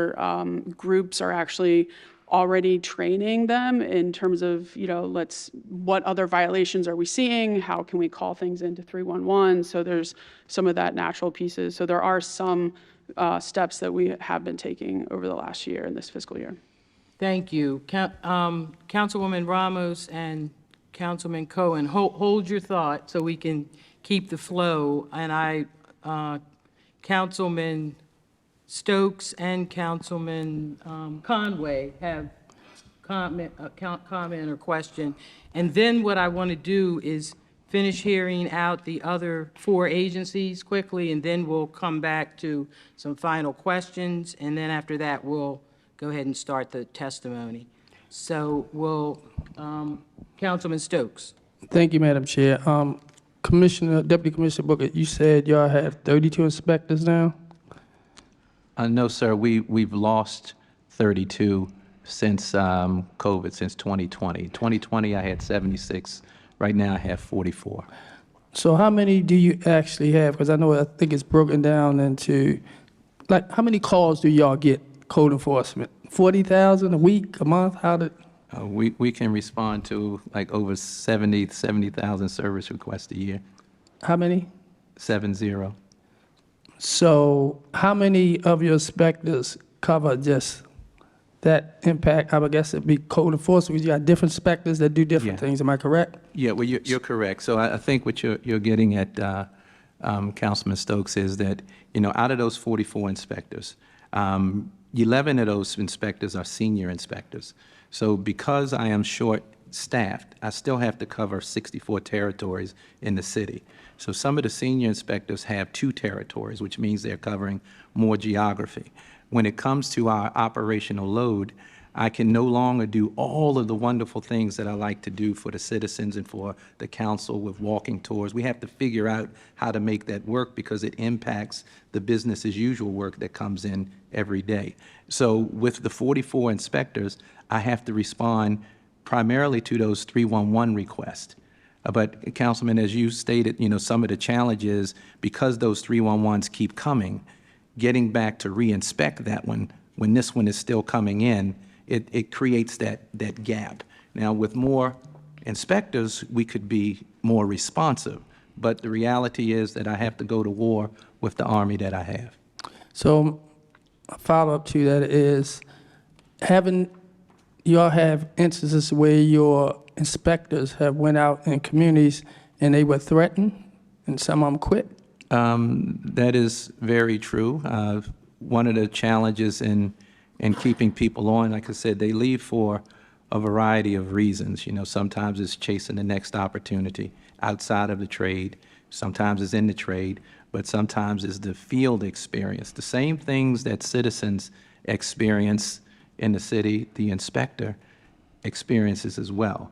groups are actually already training them in terms of, what other violations are we seeing? How can we call things into 311? So there's some of that natural pieces. So there are some steps that we have been taking over the last year in this fiscal year. Thank you. Councilwoman Ramos and Councilman Cohen, hold your thought so we can keep the flow. And Councilman Stokes and Councilman Conway have comment or question. And then what I want to do is finish hearing out the other 4 agencies quickly, and then we'll come back to some final questions. And then after that, we'll go ahead and start the testimony. So Councilman Stokes. Thank you, Madam Chair. Deputy Commissioner Booker, you said y'all have 32 inspectors now? No, sir, we've lost 32 since COVID, since 2020. 2020, I had 76. Right now, I have 44. So how many do you actually have? Because I think it's broken down into, how many calls do y'all get, code enforcement? 40,000 a week, a month? We can respond to over 70,000 service requests a year. How many? 70. So how many of your inspectors cover just that impact? I would guess it'd be code enforcement, because you got different inspectors that do different things. Am I correct? Yeah, well, you're correct. So I think what you're getting at, Councilman Stokes, is that, out of those 44 inspectors, 11 of those inspectors are senior inspectors. So because I am short-staffed, I still have to cover 64 territories in the city. So some of the senior inspectors have 2 territories, which means they're covering more geography. When it comes to our operational load, I can no longer do all of the wonderful things that I like to do for the citizens and for the council with walking tours. We have to figure out how to make that work because it impacts the business as usual work that comes in every day. So with the 44 inspectors, I have to respond primarily to those 311 requests. But Councilman, as you stated, some of the challenges, because those 311s keep coming, getting back to re-inspect that one when this one is still coming in, it creates that gap. Now, with more inspectors, we could be more responsive, but the reality is that I have to go to war with the Army that I have. So a follow-up to that is, y'all have instances where your inspectors have went out in communities and they were threatened and some of them quit? That is very true. One of the challenges in keeping people on, like I said, they leave for a variety of reasons. Sometimes it's chasing the next opportunity outside of the trade. Sometimes it's in the trade, but sometimes it's the field experience. The same things that citizens experience in the city, the inspector experiences as well.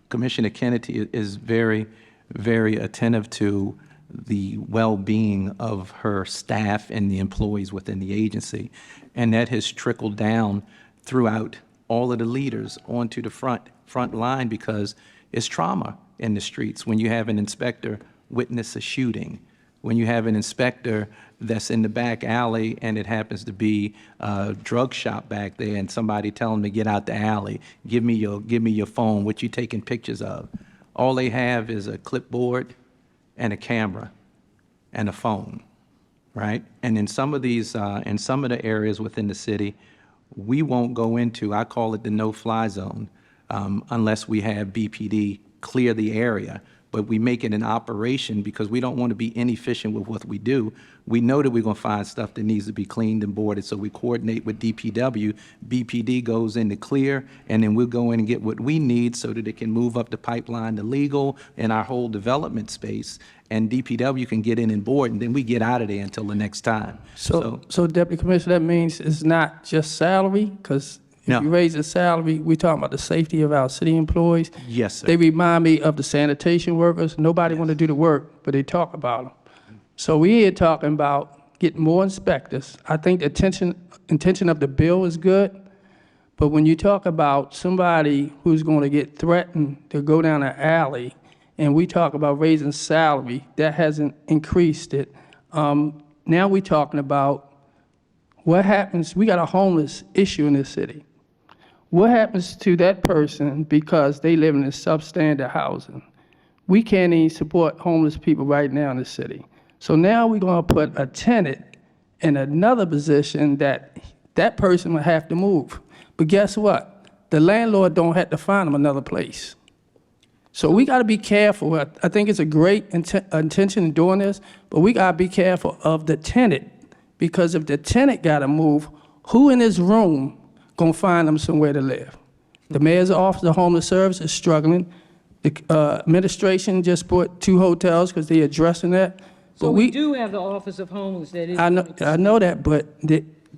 Commissioner Kennedy is very, very attentive to the well-being of her staff and the employees within the agency. And that has trickled down throughout all of the leaders onto the front line, because it's trauma in the streets when you have an inspector witness a shooting, when you have an inspector that's in the back alley and it happens to be a drug shop back there and somebody tell them to get out the alley, give me your phone, what you taking pictures of. All they have is a clipboard and a camera and a phone, right? And in some of these, in some of the areas within the city, we won't go into, I call it the no-fly zone, unless we have BPD clear the area. But we make it an operation because we don't want to be inefficient with what we do. We know that we're going to find stuff that needs to be cleaned and boarded, so we coordinate with DPW. BPD goes in to clear, and then we'll go in and get what we need so that it can move up the pipeline to legal and our whole development space. And DPW can get in and board, and then we get out of there until the next time. So Deputy Commissioner, that means it's not just salary? Because No. if you raise the salary, we're talking about the safety of our city employees. Yes, sir. They remind me of the sanitation workers. Nobody want to do the work, but they talk about them. So we here talking about getting more inspectors. I think the intention of the bill is good, but when you talk about somebody who's going to get threatened to go down an alley, and we talk about raising salary, that hasn't increased it. Now we're talking about what happens, we got a homeless issue in this city. What happens to that person because they live in a substandard housing? We can't even support homeless people right now in the city. So now we're going to put a tenant in another position that that person will have to move. But guess what? The landlord don't have to find them another place. So we got to be careful. I think it's a great intention in doing this, but we got to be careful of the tenant, because if the tenant got to move, who in this room going to find them somewhere to live? The mayor's office of homeless services is struggling. The administration just bought 2 hotels because they're addressing that. So But we do have the Office of Homeless that is. I know that, but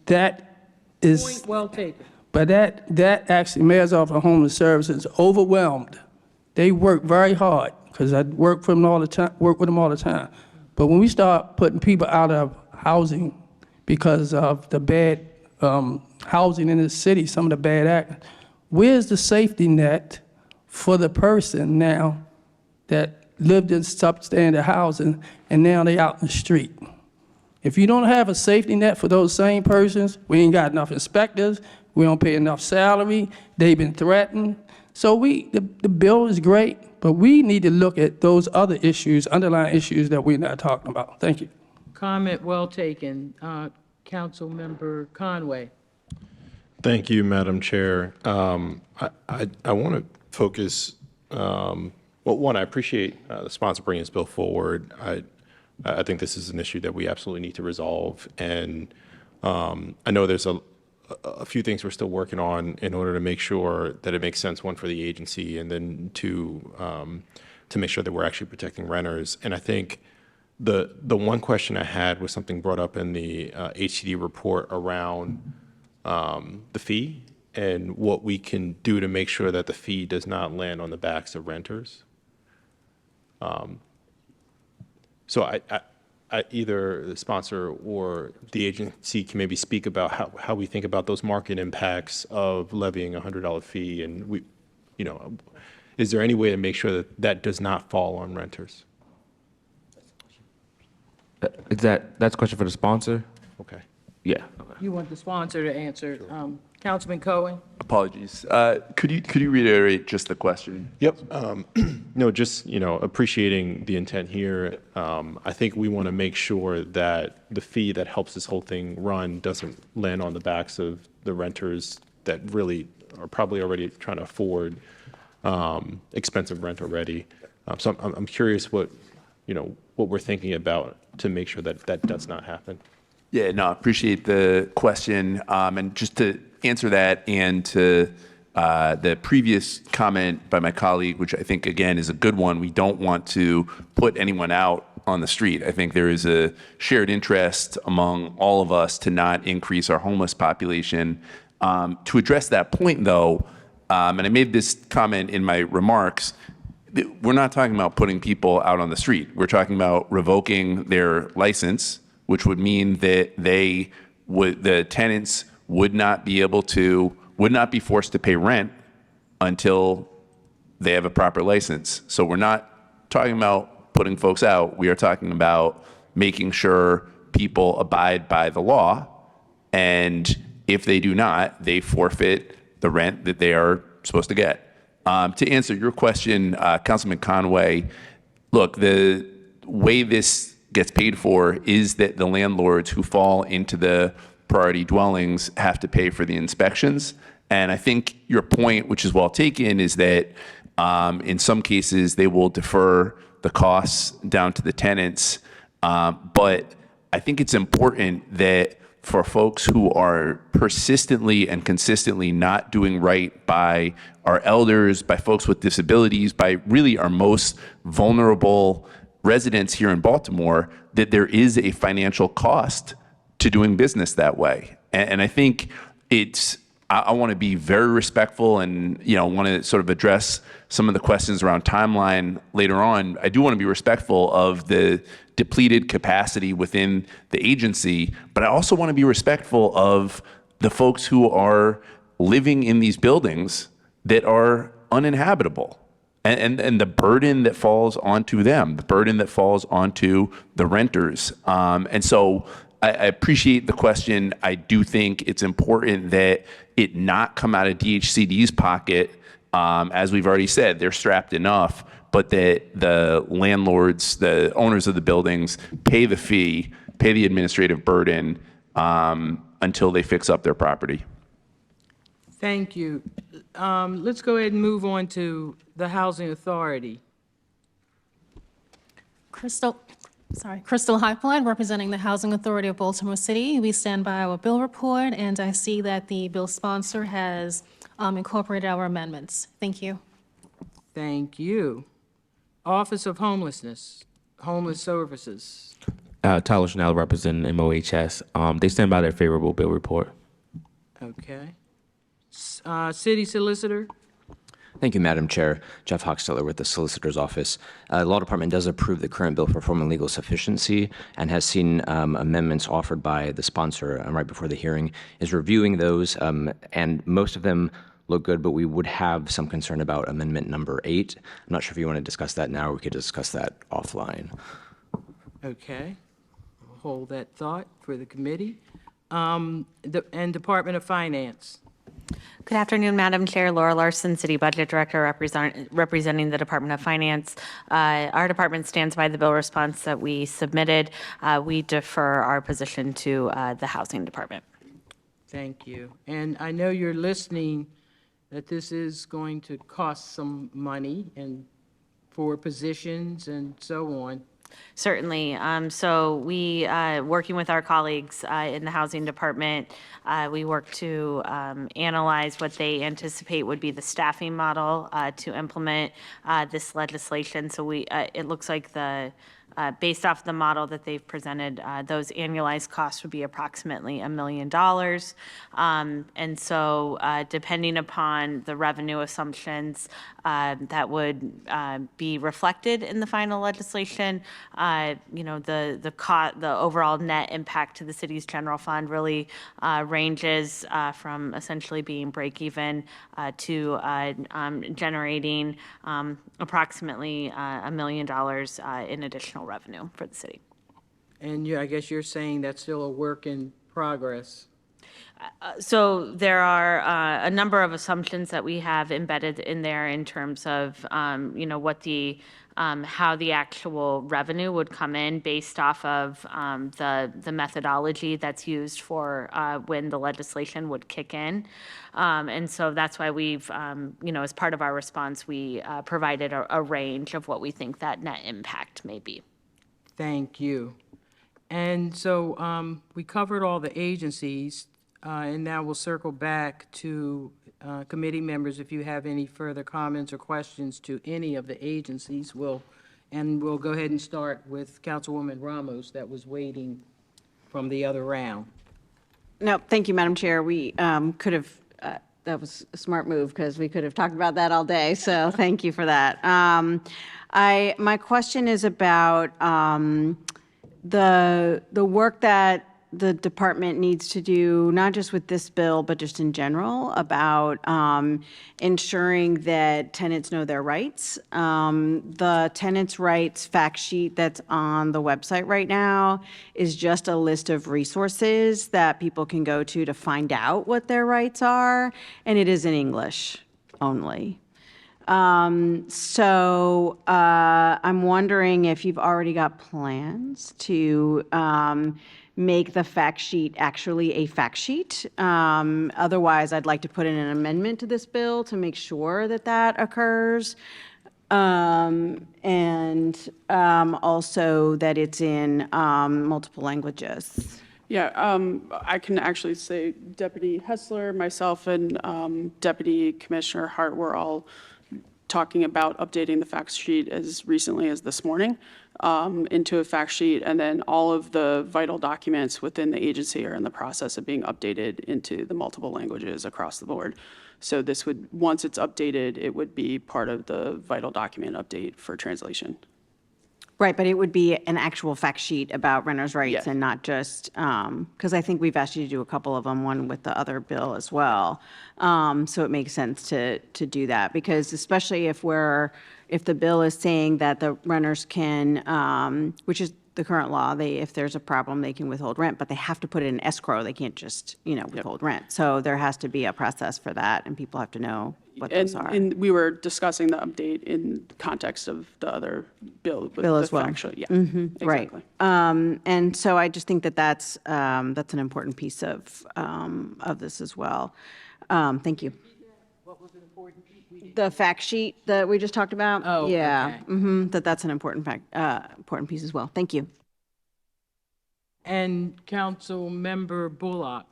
that is. Point well taken. But that actually, Mayor's Office of Homeless Services is overwhelmed. They work very hard, because I work with them all the time. But when we start putting people out of housing because of the bad housing in the city, some of the bad actors, where's the safety net for the person now that lived in substandard housing and now they out in the street? If you don't have a safety net for those same persons, we ain't got enough inspectors, we don't pay enough salary, they've been threatened. So the bill is great, but we need to look at those other issues, underlying issues that we're not talking about. Thank you. Comment well taken. Councilmember Conway. Thank you, Madam Chair. I want to focus, well, one, I appreciate the sponsor bringing this bill forward. I think this is an issue that we absolutely need to resolve. And I know there's a few things we're still working on in order to make sure that it makes sense, one, for the agency, and then two, to make sure that we're actually protecting renters. And I think the one question I had was something brought up in the HCD report around the fee and what we can do to make sure that the fee does not land on the backs of renters. So I either the sponsor or the agency can maybe speak about how we think about those market impacts of levying a $100 fee, and is there any way to make sure that that does not fall on renters? That's a question for the sponsor? Okay. Yeah. You want the sponsor to answer. Councilman Cohen? Apologies. Could you reiterate just the question? Yep. No, just, appreciating the intent here. I think we want to make sure that the fee that helps this whole thing run doesn't land on the backs of the renters that really are probably already trying to afford expensive rent already. So I'm curious what we're thinking about to make sure that that does not happen. Yeah, no, appreciate the question. And just to answer that and to the previous comment by my colleague, which I think, again, is a good one, we don't want to put anyone out on the street. I think there is a shared interest among all of us to not increase our homeless population. To address that point, though, and I made this comment in my remarks, we're not talking about putting people out on the street. We're talking about revoking their license, which would mean that the tenants would not be forced to pay rent until they have a proper license. So we're not talking about putting folks out. We are talking about making sure people abide by the law. And if they do not, they forfeit the rent that they are supposed to get. To answer your question, Councilman Conway, look, the way this gets paid for is that the landlords who fall into the priority dwellings have to pay for the inspections. And I think your point, which is well taken, is that in some cases they will defer the costs down to the tenants. But I think it's important that for folks who are persistently and consistently not doing right by our elders, by folks with disabilities, by really our most vulnerable residents here in Baltimore, that there is a financial cost to doing business that way. And I think I want to be very respectful and, want to sort of address some of the questions around timeline later on. I do want to be respectful of the depleted capacity within the agency, but I also want to be respectful of the folks who are living in these buildings that are uninhabitable and the burden that falls onto them, the burden that falls onto the renters. And so I appreciate the question. I do think it's important that it not come out of DHCD's pocket. As we've already said, they're strapped enough, but that the landlords, the owners of the buildings, pay the fee, pay the administrative burden until they fix up their property. Thank you. Let's go ahead and move on to the Housing Authority. Crystal Highline, representing the Housing Authority of Baltimore City. We stand by our bill report, and I see that the bill sponsor has incorporated our amendments. Thank you. Thank you. Office of Homelessness, Homeless Services. Tyler Schnell, representing MOHS. They stand by their favorable bill report. Okay. City Solicitor. Thank you, Madam Chair. Jeff Hochsteller with the Solicitor's Office. Law Department does approve the current bill for form and legal sufficiency and has seen amendments offered by the sponsor right before the hearing, is reviewing those, and most of them look good, but we would have some concern about amendment number 8. I'm not sure if you want to discuss that now, or we could discuss that offline. Okay. We'll hold that thought for the committee. And Department of Finance. Good afternoon, Madam Chair. Laura Larson, City Budget Director, representing the Department of Finance. Our department stands by the bill response that we submitted. We defer our position to the Housing Department. Thank you. And I know you're listening that this is going to cost some money and for positions and so on. Certainly. So we, working with our colleagues in the Housing Department, we work to analyze what they anticipate would be the staffing model to implement this legislation. So it looks like based off the model that they've presented, those annualized costs would be approximately $1 million. And so depending upon the revenue assumptions that would be reflected in the final legislation, the overall net impact to the city's general fund really ranges from essentially being break even to generating approximately $1 million in additional revenue for the city. And I guess you're saying that's still a work in progress. So there are a number of assumptions that we have embedded in there in terms of, what how the actual revenue would come in based off of the methodology that's used for when the legislation would kick in. And so that's why we've, as part of our response, we provided a range of what we think that net impact may be. Thank you. And so we covered all the agencies, and now we'll circle back to committee members. If you have any further comments or questions to any of the agencies, we'll go ahead and start with Councilwoman Ramos that was waiting from the other round. No, thank you, Madam Chair. We could have that was a smart move, because we could have talked about that all day, so thank you for that. My question is about the work that the department needs to do, not just with this bill, but just in general, about ensuring that tenants know their rights. The tenants' rights fact sheet that's on the website right now is just a list of resources that people can go to find out what their rights are, and it is in English only. So I'm wondering if you've already got plans to make the fact sheet actually a fact sheet. Otherwise, I'd like to put in an amendment to this bill to make sure that that occurs. And also that it's in multiple languages. Yeah, I can actually say Deputy Hessler, myself, and Deputy Commissioner Hart were all talking about updating the fact sheet as recently as this morning into a fact sheet, and then all of the vital documents within the agency are in the process of being updated into the multiple languages across the board. So this would, once it's updated, it would be part of the vital document update for translation. Right, but it would be an actual fact sheet about renters' rights. Yes. And not just, because I think we've asked you to do a couple of them, one with the other bill as well. So it makes sense to do that, because especially if the bill is saying that the renters can, which is the current law, if there's a problem, they can withhold rent, but they have to put it in escrow. They can't just, withhold rent. So there has to be a process for that, and people have to know what those are. And we were discussing the update in context of the other bill. With Bill the as well. factual- Yeah, Right. exactly. And so I just think that that's an important piece of this as well. Thank you. What was an important piece? The fact sheet that we just talked about? Oh, Yeah, okay. that's an important important piece as well. Thank you. And Councilmember Bullock.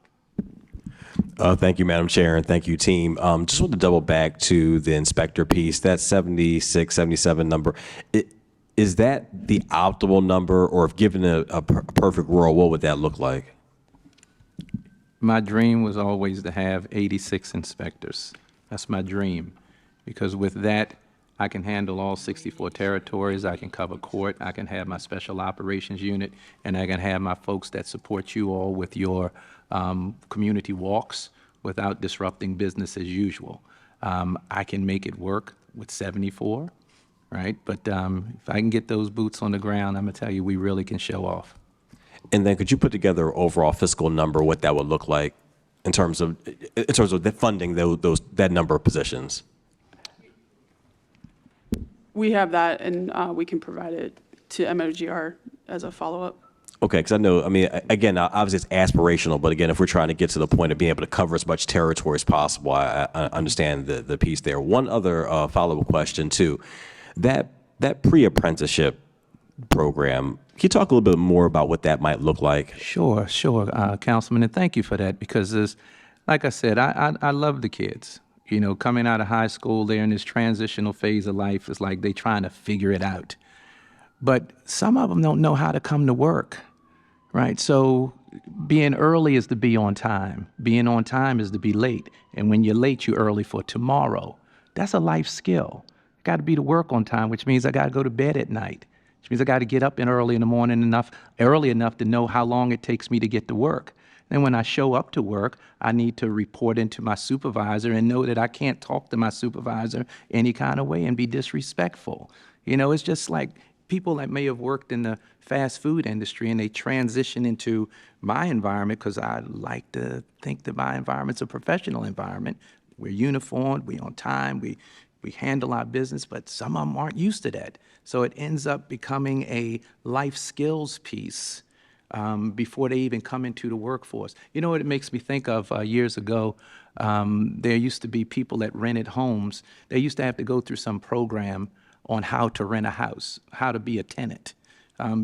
Thank you, Madam Chair, and thank you, team. Just want to double back to the inspector piece, that 76, 77 number. Is that the optimal number, or if given a perfect world, what would that look like? My dream was always to have 86 inspectors. That's my dream, because with that, I can handle all 64 territories, I can cover court, I can have my special operations unit, and I can have my folks that support you all with your community walks without disrupting business as usual. I can make it work with 74, right? But if I can get those boots on the ground, I'm gonna tell you, we really can show off. And then could you put together an overall fiscal number, what that would look like in terms of the funding that number of positions? We have that, and we can provide it to MOGR as a follow-up. Okay, because I know, again, obviously it's aspirational, but again, if we're trying to get to the point of being able to cover as much territory as possible, I understand the piece there. One other follow-up question too, that pre-apprenticeship program, can you talk a little bit more about what that might look like? Sure, Councilman, and thank you for that, because like I said, I love the kids. Coming out of high school, they're in this transitional phase of life. It's like they trying to figure it out. But some of them don't know how to come to work, right? So being early is to be on time. Being on time is to be late. And when you're late, you're early for tomorrow. That's a life skill. I got to be to work on time, which means I got to go to bed at night, which means I got to get up early in the morning early enough to know how long it takes me to get to work. And when I show up to work, I need to report into my supervisor and know that I can't talk to my supervisor any kind of way and be disrespectful. It's just like people that may have worked in the fast food industry and they transition into my environment, because I like to think that my environment's a professional environment. We're uniformed, we're on time, we handle our business, but some of them aren't used to that. So it ends up becoming a life skills piece before they even come into the workforce. You know what it makes me think of? Years ago, there used to be people that rented homes. They used to have to go through some program on how to rent a house, how to be a tenant,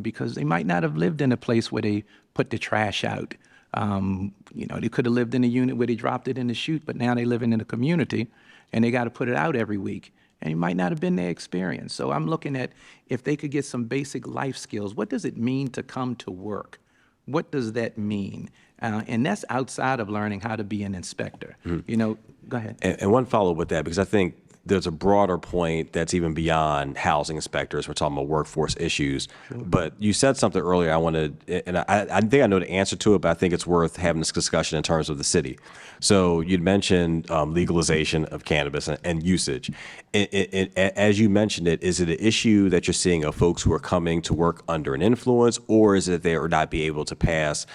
because they might not have lived in a place where they put the trash out. They could have lived in a unit where they dropped it in the chute, but now they're living in a community and they got to put it out every week. And it might not have been their experience. So I'm looking at if they could get some basic life skills. What does it mean to come to work? What does that mean? And that's outside of learning how to be an inspector. You know, go ahead. And one follow-up with that, because I think there's a broader point that's even beyond housing inspectors. We're talking about workforce issues. But you said something earlier I wanted, and I think I know the answer to it, but I think it's worth having this discussion in terms of the city. So you'd mentioned legalization of cannabis and usage. As you mentioned it, is it an issue that you're seeing of folks who are coming to work under an influence, or is it they are not be able to pass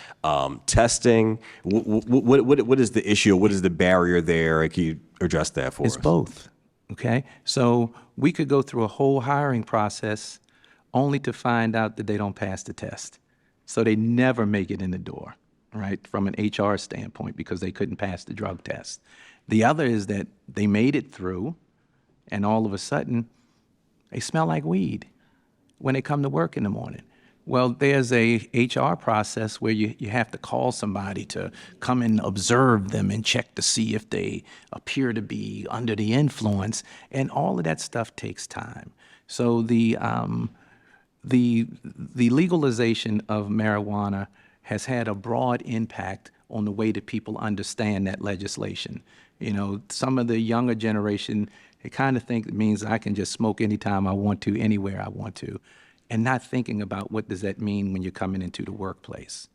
testing? What is the issue? What is the barrier there? Can you address that for us? It's both. Okay, so we could go through a whole hiring process only to find out that they don't pass the test. So they never make it in the door, right, from an HR standpoint, because they couldn't pass the drug test. The other is that they made it through, and all of a sudden, they smell like weed when they come to work in the morning. Well, there's a HR process where you have to call somebody to come and observe them and check to see if they appear to be under the influence, and all of that stuff takes time. So the legalization of marijuana has had a broad impact on the way that people understand that legislation. You know, some of the younger generation, they kind of think it means I can just smoke anytime I want to, anywhere I want to, and not thinking about what does that mean when you're coming into the workplace.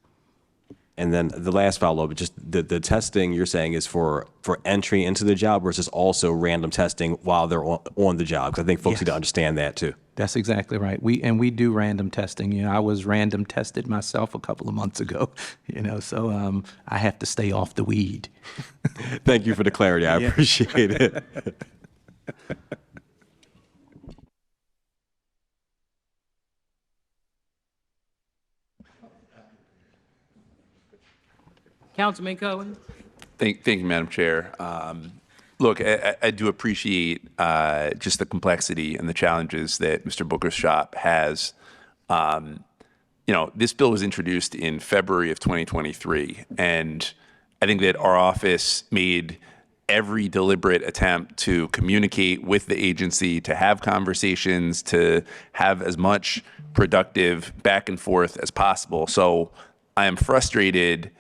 And then the last follow-up, just the testing you're saying is for entry into the job versus also random testing while they're on the job? Because I think folks need to understand that too. That's Exactly right. We do random testing. You know, I was random tested myself a couple of months ago, you know, so I have to stay off the weed. Thank you for the clarity. I appreciate it. Councilman Cohen? Thank you, Madam Chair. Look, I do appreciate just the complexity and the challenges that Mr. Booker's shop has. You know, this bill was introduced in February of 2023, and I think that our office made every deliberate attempt to communicate with the agency, to have conversations, to have as much productive back and forth as possible. So I am frustrated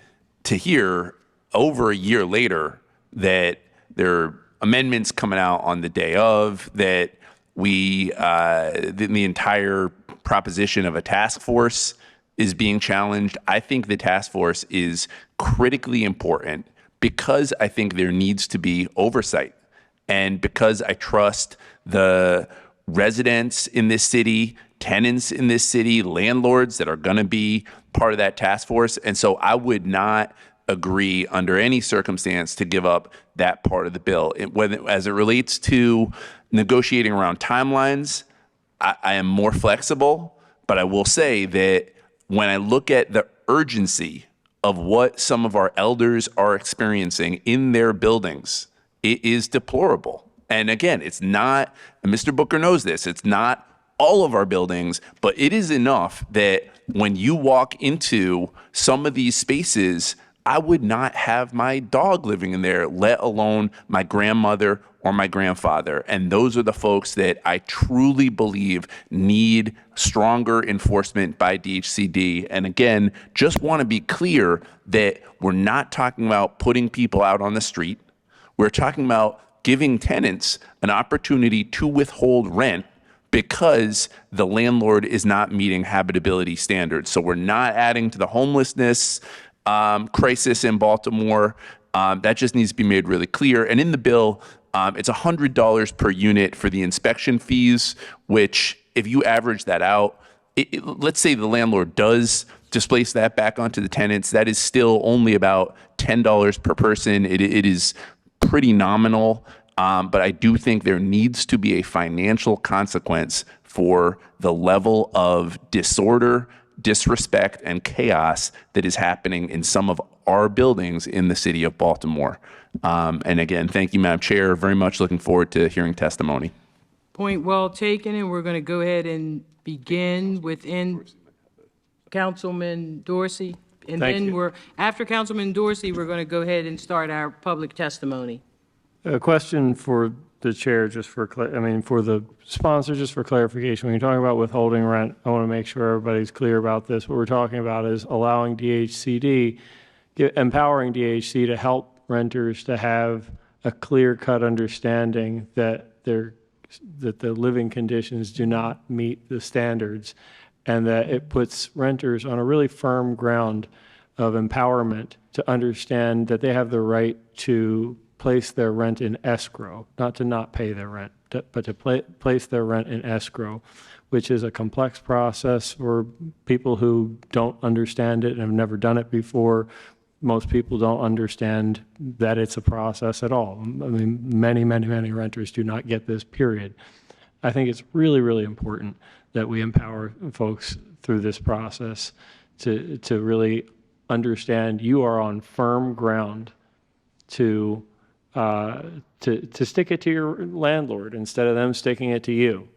to hear over a year later that there are amendments coming out on the day of, that the entire proposition of a task force is being challenged. I think the task force is critically important because I think there needs to be oversight, and because I trust the residents in this city, tenants in this city, landlords that are going to be part of that task force. And so I would not agree under any circumstance to give up that part of the bill. As it relates to negotiating around timelines, I am more flexible, but I will say that when I look at the urgency of what some of our elders are experiencing in their buildings, it is deplorable. And again, it's not, and Mr. Booker knows this, it's not all of our buildings, but it is enough that when you walk into some of these spaces, I would not have my dog living in there, let alone my grandmother or my grandfather. And those are the folks that I truly believe need stronger enforcement by DHCD. And again, just want to be clear that we're not talking about putting people out on the street. We're talking about giving tenants an opportunity to withhold rent because the landlord is not meeting habitability standards. So we're not adding to the homelessness crisis in Baltimore. That just needs to be made really clear. And in the bill, it's $100 per unit for the inspection fees, which if you average that out, let's say the landlord does displace that back onto the tenants, that is still only about $10 per person. It is pretty nominal, but I do think there needs to be a financial consequence for the level of disorder, disrespect, and chaos that is happening in some of our buildings in the city of Baltimore. And again, thank you, Madam Chair. Very much looking forward to hearing testimony. Point well taken, and we're going to go ahead and begin within Councilman Dorsey. And Thank then you. after Councilman Dorsey, we're going to go ahead and start our public testimony. A question for the chair, just for, for the sponsor, just for clarification, when you're talking about withholding rent, I want to make sure everybody's clear about this. What we're talking about is allowing DHCD, empowering DHC to help renters to have a clear-cut understanding that the living conditions do not meet the standards, and that it puts renters on a really firm ground of empowerment to understand that they have the right to place their rent in escrow, not pay their rent, but to place their rent in escrow, which is a complex process for people who don't understand it and have never done it before. Most people don't understand that it's a process at all. Many renters do not get this, period. I think it's really, really important that we empower folks through this process to really understand you are on firm ground to stick it to your landlord instead of them sticking it to you.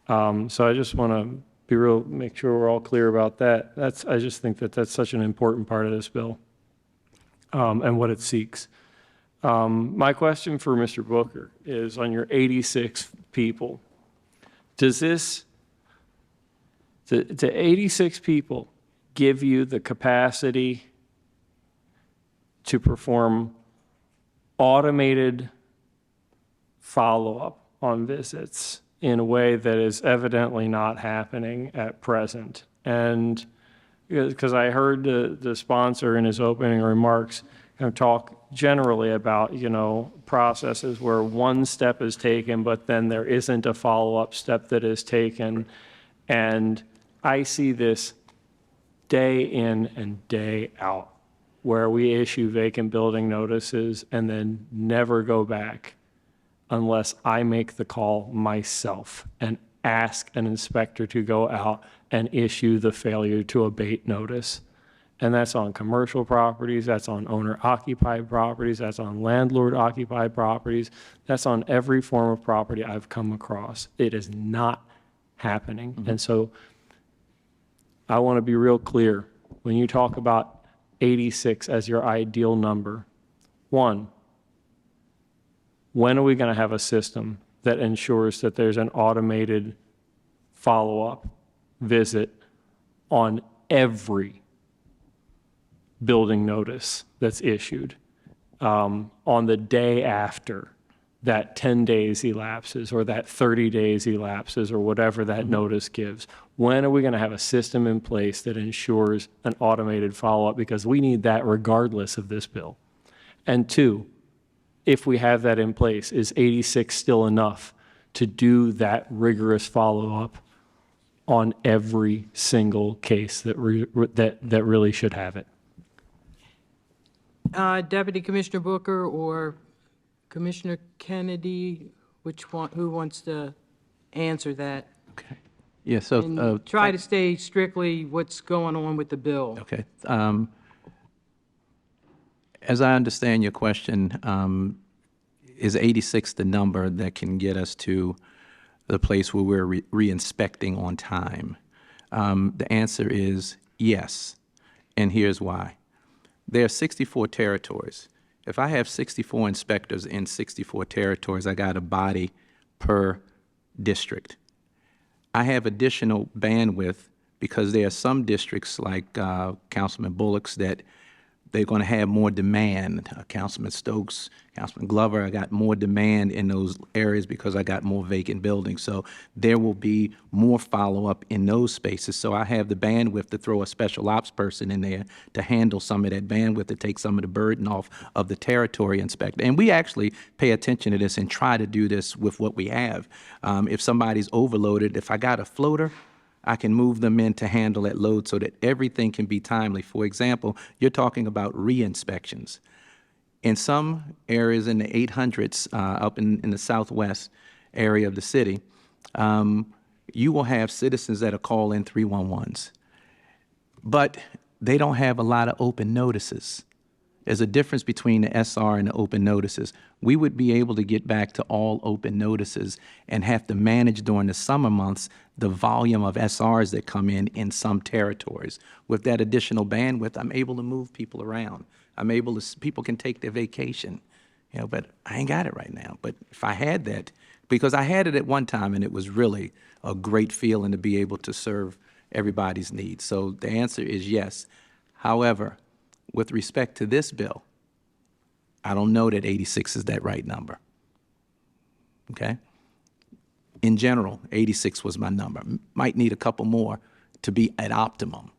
So I just want to make sure we're all clear about that. I just think that that's such an important part of this bill, and what it seeks. My question for Mr. Booker is on your 86 people. Does the 86 people give you the capacity to perform automated follow-up on visits in a way that is evidently not happening at present? And because I heard the sponsor in his opening remarks talk generally about, processes where one step is taken, but then there isn't a follow-up step that is taken. And I see this day in and day out, where we issue vacant building notices and then never go back unless I make the call myself and ask an inspector to go out and issue the failure to abate notice. And that's on commercial properties, that's on owner-occupied properties, that's on landlord-occupied properties, that's on every form of property I've come across. It is not happening. Mm-hmm. And so I want to be real clear. When you talk about 86 as your ideal number, one, when are we going to have a system that ensures that there's an automated follow-up visit on every building notice that's issued on the day after that 10 days elapses or that 30 days elapses or whatever that notice gives? When are we going to have a system in place that ensures an automated follow-up? Because we need that regardless of this bill. And two, if we have that in place, is 86 still enough to do that rigorous follow-up on every single case that really should have it? Deputy Commissioner Booker or Commissioner Kennedy, who wants to answer that? Okay. Yeah, so. And try to stay strictly what's going on with the bill. Okay. As I understand your question, is 86 the number that can get us to the place where we're re-inspecting on time? The answer is yes, and here's why. There are 64 territories. If I have 64 inspectors in 64 territories, I got a body per district. I have additional bandwidth because there are some districts like Councilman Bullock's that they're going to have more demand. Councilman Stokes, Councilman Glover, I got more demand in those areas because I got more vacant buildings. So there will be more follow-up in those spaces. So I have the bandwidth to throw a special ops person in there to handle some of that bandwidth, to take some of the burden off of the territory inspector. And we actually pay attention to this and try to do this with what we have. If somebody's overloaded, if I got a floater, I can move them in to handle that load so that everything can be timely. For example, you're talking about re-inspections. In some areas in the 800s, up in the southwest area of the city, you will have citizens that are calling 311s, but they don't have a lot of open notices. There's a difference between the SR and the open notices. We would be able to get back to all open notices and have to manage during the summer months the volume of SRs that come in some territories. With that additional bandwidth, I'm able to move people around. People can take their vacation. But I ain't got it right now. But if I had that, because I had it at one time and it was really a great feeling to be able to serve everybody's needs. So the answer is yes. However, with respect to this bill, I don't know that 86 is that right number. Okay? In general, 86 was my number. Might need a couple more to be at optimum,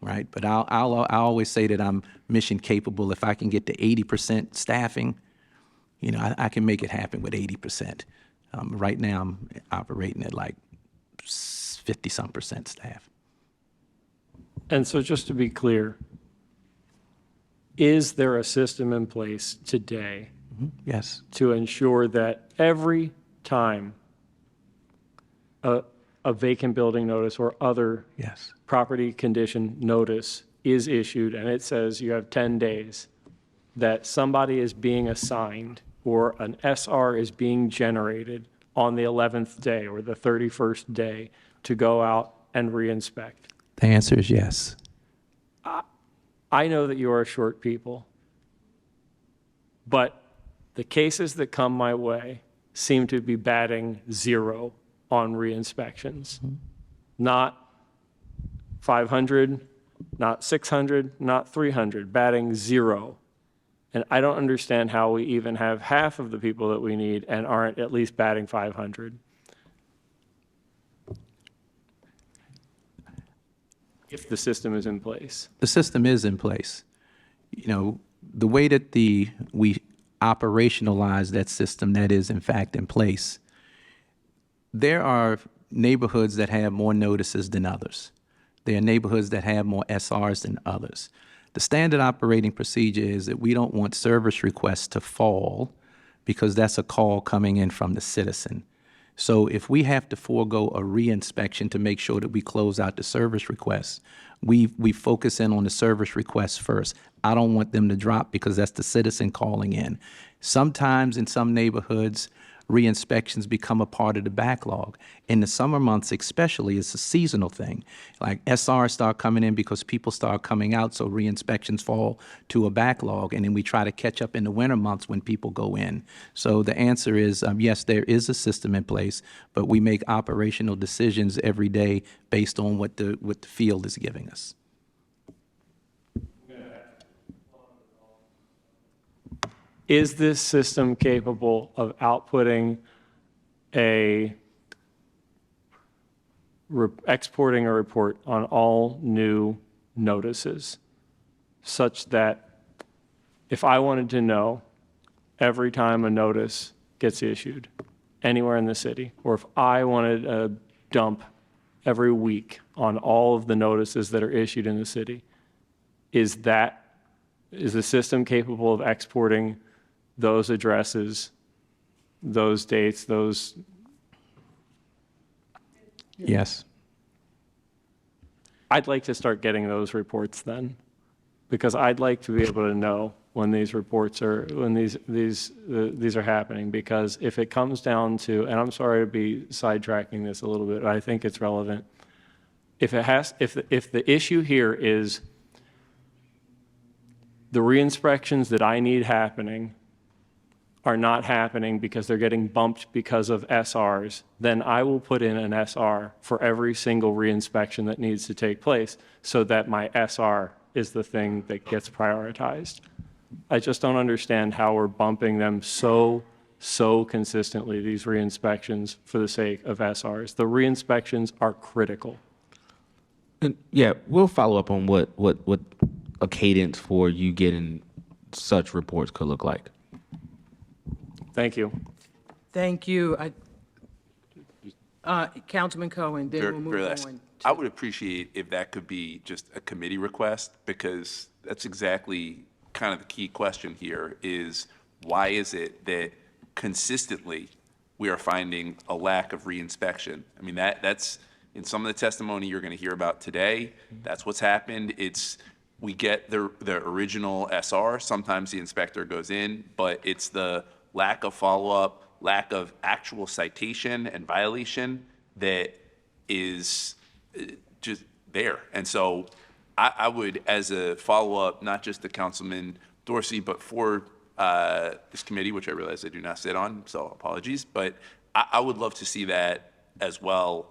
right? But I always say that I'm mission capable. If I can get to 80% staffing, I can make it happen with 80%. Right now, I'm operating at like 50-some% staff. And so just to be clear, is there a system in place today Yes. to ensure that every time a vacant building notice or other Yes. property condition notice is issued and it says you have 10 days, that somebody is being assigned or an SR is being generated on the 11th day or the 31st day to go out and reinspect? The answer is yes. I know that you are short people, but the cases that come my way seem to be batting 0 on re-inspections. Not 500, not 600, not 300, batting 0. And I don't understand how we even have half of the people that we need and aren't at least batting 500. If the system is in place. The system is in place. The way that we operationalize that system that is in fact in place, there are neighborhoods that have more notices than others. There are neighborhoods that have more SRs than others. The standard operating procedure is that we don't want service requests to fall because that's a call coming in from the citizen. So if we have to forego a reinspection to make sure that we close out the service requests, we focus in on the service requests first. I don't want them to drop because that's the citizen calling in. Sometimes in some neighborhoods, re-inspections become a part of the backlog. In the summer months especially, it's a seasonal thing. Like SRs start coming in because people start coming out, so re-inspections fall to a backlog, and then we try to catch up in the winter months when people go in. So the answer is yes, there is a system in place, but we make operational decisions every day based on what the field is giving us. Is this system capable of outputting exporting a report on all new notices, such that if I wanted to know every time a notice gets issued anywhere in the city, or if I wanted a dump every week on all of the notices that are issued in the city, is the system capable of exporting those addresses, those dates, those? Yes. I'd like to start getting those reports then, because I'd like to be able to know when these reports are, when these are happening, because if it comes down to, and I'm sorry to be sidetracking this a little bit, but I think it's relevant. If the issue here is the re-inspections that I need happening are not happening because they're getting bumped because of SRs, then I will put in an SR for every single reinspection that needs to take place so that my SR is the thing that gets prioritized. I just don't understand how we're bumping them so consistently, these reinspections, for the sake of SRs. The reinspections are critical. And yeah, we'll follow up on what a cadence for you getting such reports could look like. Thank you. Thank you. Councilman Cohen, then we'll Very move last. on. I would appreciate if that could be just a committee request, because that's exactly kind of the key question here is why is it that consistently we are finding a lack of reinspection? I mean, that's in some of the testimony you're going to hear about today. That's what's happened. We get the original SR. Sometimes the inspector goes in, but it's the lack of follow-up, lack of actual citation and violation that is just there. And so I would, as a follow-up, not just to Councilman Dorsey, but for this committee, which I realize I do not sit on, so apologies, but I would love to see that as well,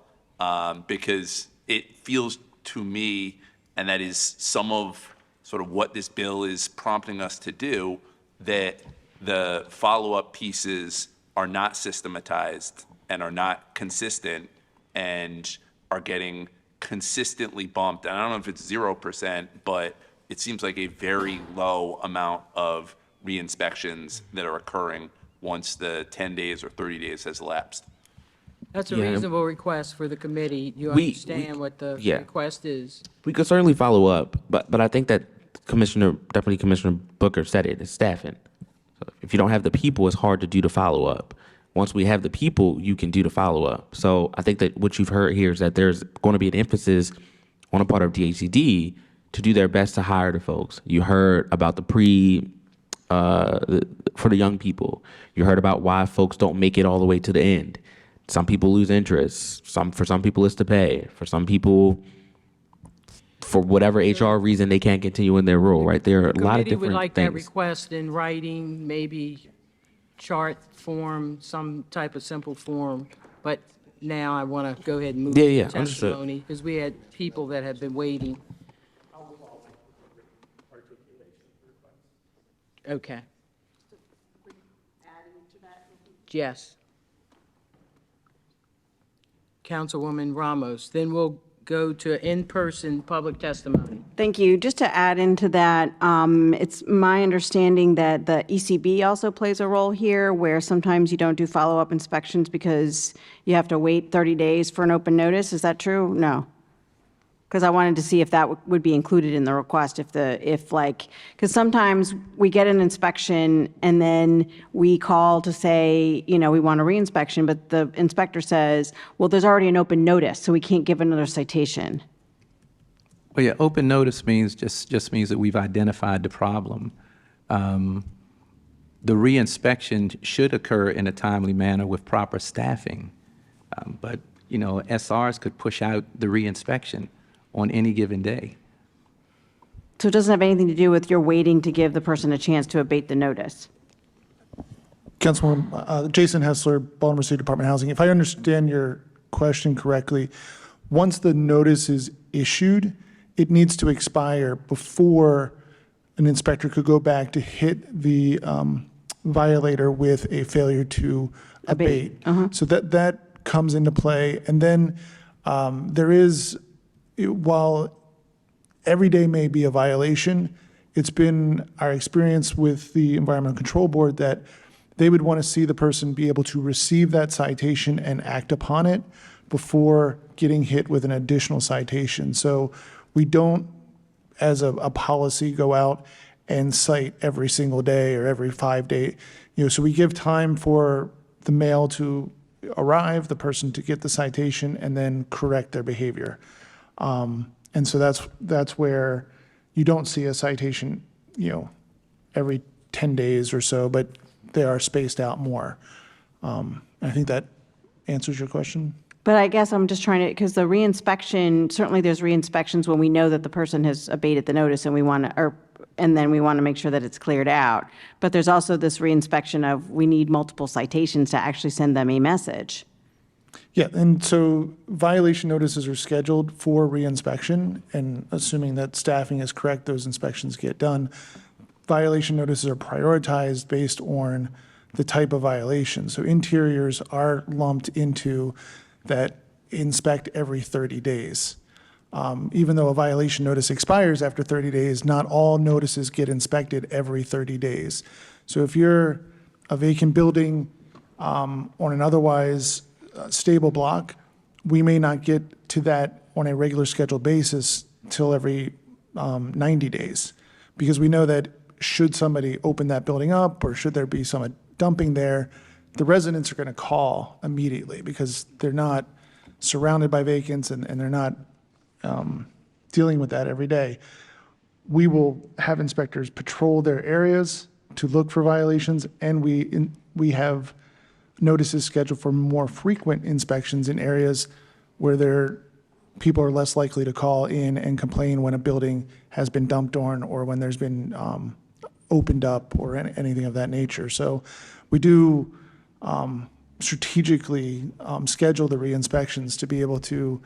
because it feels to me, and that is some of sort of what this bill is prompting us to do, that the follow-up pieces are not systematized and are not consistent and are getting consistently bumped. And I don't know if it's 0%, but it seems like a very low amount of re-inspections that are occurring once the 10 days or 30 days has elapsed. That's a Yeah. reasonable request for the committee. You We- understand what the yeah. request is. We could certainly follow up, but I think that Deputy Commissioner Booker said it, it's staffing. So if you don't have the people, it's hard to do the follow-up. Once we have the people, you can do the follow-up. So I think that what you've heard here is that there's going to be an emphasis on the part of DHCD to do their best to hire the folks. You heard about the for the young people. You heard about why folks don't make it all the way to the end. Some people lose interest. For some people, it's to pay. For some people, for whatever HR reason, they can't continue in their role, right? There are a lot of Committee different would like that things. request in writing, maybe chart form, some type of simple form. But now I want to go ahead and move Yeah, to yeah, understood. testimony, because we had people that have been waiting. Okay. Yes. Councilwoman Ramos. Then we'll go to in-person public testimony. Thank you. Just to add into that, it's my understanding that the ECB also plays a role here, where sometimes you don't do follow-up inspections because you have to wait 30 days for an open notice. Is that true? No. Because I wanted to see if that would be included in the request, because sometimes we get an inspection and then we call to say, we want a reinspection, but the inspector says, well, there's already an open notice, so we can't give another citation. Well, yeah, open notice means, just means that we've identified the problem. The reinspection should occur in a timely manner with proper staffing. But, SRs could push out the reinspection on any given day. So it doesn't have anything to do with your waiting to give the person a chance to abate the notice? Councilwoman, Jason Hessler, Baltimore City Department of Housing. If I understand your question correctly, once the notice is issued, it needs to expire before an inspector could go back to hit the violator with a failure to abate. So that comes into play. And then there is, while every day may be a violation, it's been our experience with the Environmental Control Board that they would want to see the person be able to receive that citation and act upon it before getting hit with an additional citation. So we don't, as a policy, go out and cite every single day or every 5 days. So we give time for the mail to arrive, the person to get the citation, and then correct their behavior. And so that's where you don't see a citation, every 10 days or so, but they are spaced out more. I think that answers your question. But I guess I'm just trying to, because the reinspection, certainly there's reinspections when we know that the person has abated the notice and and then we want to make sure that it's cleared out. But there's also this reinspection of, we need multiple citations to actually send them a message. Yeah, and so violation notices are scheduled for reinspection, and assuming that staffing is correct, those inspections get done. Violation notices are prioritized based on the type of violation. So interiors are lumped into that inspect every 30 days. Even though a violation notice expires after 30 days, not all notices get inspected every 30 days. So if you're a vacant building on an otherwise stable block, we may not get to that on a regular scheduled basis till every 90 days. Because we know that should somebody open that building up or should there be some dumping there, the residents are going to call immediately because they're not surrounded by vacants and they're not dealing with that every day. We will have inspectors patrol their areas to look for violations, and we have notices scheduled for more frequent inspections in areas where people are less likely to call in and complain when a building has been dumped on or when there's been opened up or anything of that nature. So we do strategically schedule the re-inspections to be able to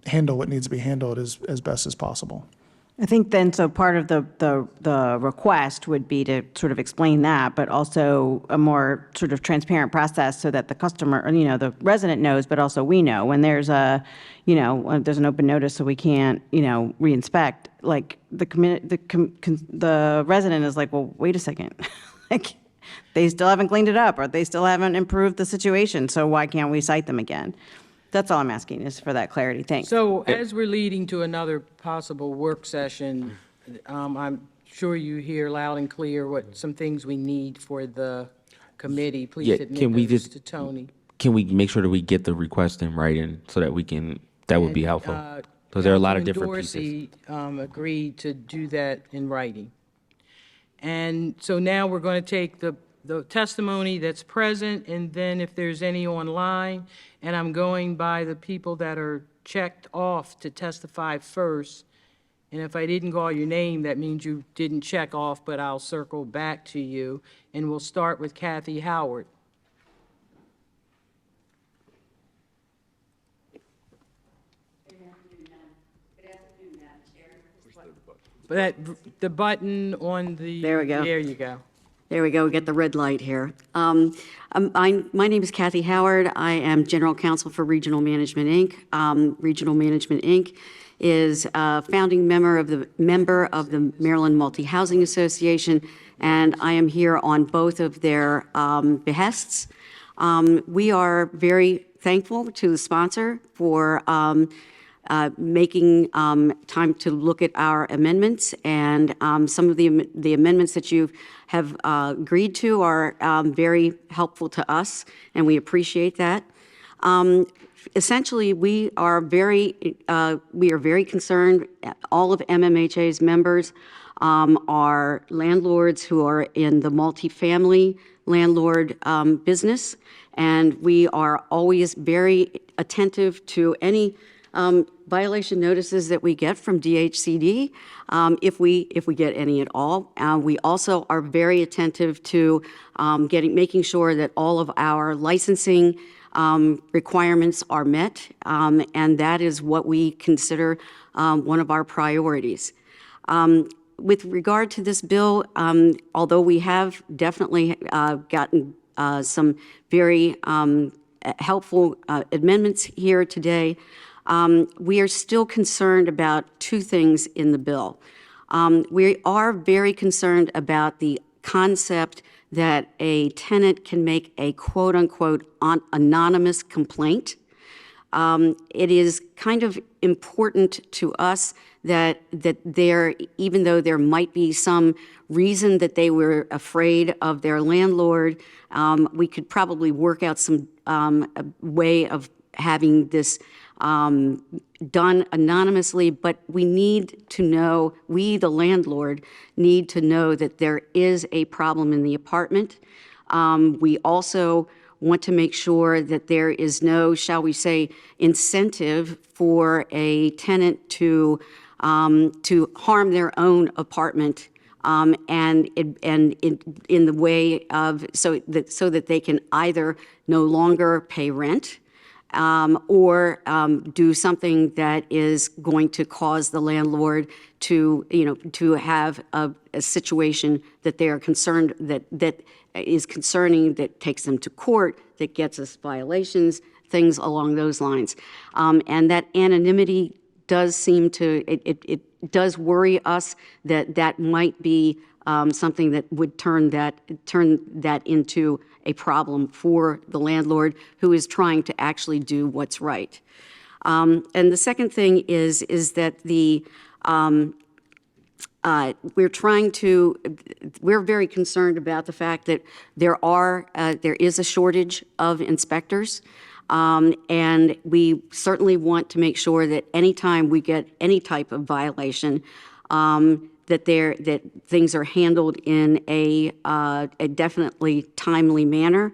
handle what needs to be handled as best as possible. I think then, so part of the request would be to sort of explain that, but also a more sort of transparent process so that the customer, or, the resident knows, but also we know when there's there's an open notice, so we can't, re-inspect, like the resident is like, well, wait a second, like they still haven't cleaned it up or they still haven't improved the situation, so why can't we cite them again? That's all I'm asking, is for that clarity. Thanks. So as we're leading to another possible work session, I'm sure you hear loud and clear what some things we need for the committee. Please Yeah, admit can we those just- to Tony. Can we make sure that we get the request in writing so that that would be helpful? Because there are a lot of different pieces. Councilman Dorsey agreed to do that in writing. And so now we're going to take the testimony that's present, and then if there's any online, and I'm going by the people that are checked off to testify first. And if I didn't call your name, that means you didn't check off, but I'll circle back to you. And we'll start with Kathy Howard. The button on the... There we go. There you go. There we go, we get the red light here. My name is Kathy Howard. I am General Counsel for Regional Management, Inc. Regional Management, Inc. is a founding member of the Maryland Multi-Housing Association, and I am here on both of their behests. We are very thankful to the sponsor for making time to look at our amendments, and some of the amendments that you have agreed to are very helpful to us, and we appreciate that. Essentially, we are very concerned. All of MMHA's members are landlords who are in the multifamily landlord business, and we are always very attentive to any violation notices that we get from DHCD, if we get any at all. We also are very attentive to making sure that all of our licensing requirements are met, and that is what we consider one of our priorities. With regard to this bill, although we have definitely gotten some very helpful amendments here today, we are still concerned about two things in the bill. We are very concerned about the concept that a tenant can make a quote-unquote anonymous complaint. It is kind of important to us that even though there might be some reason that they were afraid of their landlord, we could probably work out some way of having this done anonymously, but we need to know, we, the landlord, need to know that there is a problem in the apartment. We also want to make sure that there is no, shall we say, incentive for a tenant to harm their own apartment, and in the way of so that they can either no longer pay rent, or do something that is going to cause the landlord to have a situation that they are concerned that is concerning, that takes them to court, that gets us violations, things along those lines. And that anonymity does seem to, it does worry us that might be something that would turn that into a problem for the landlord who is trying to actually do what's right. And the second thing is that we're very concerned about the fact that there is a shortage of inspectors. And we certainly want to make sure that anytime we get any type of violation, that things are handled in a definitely timely manner.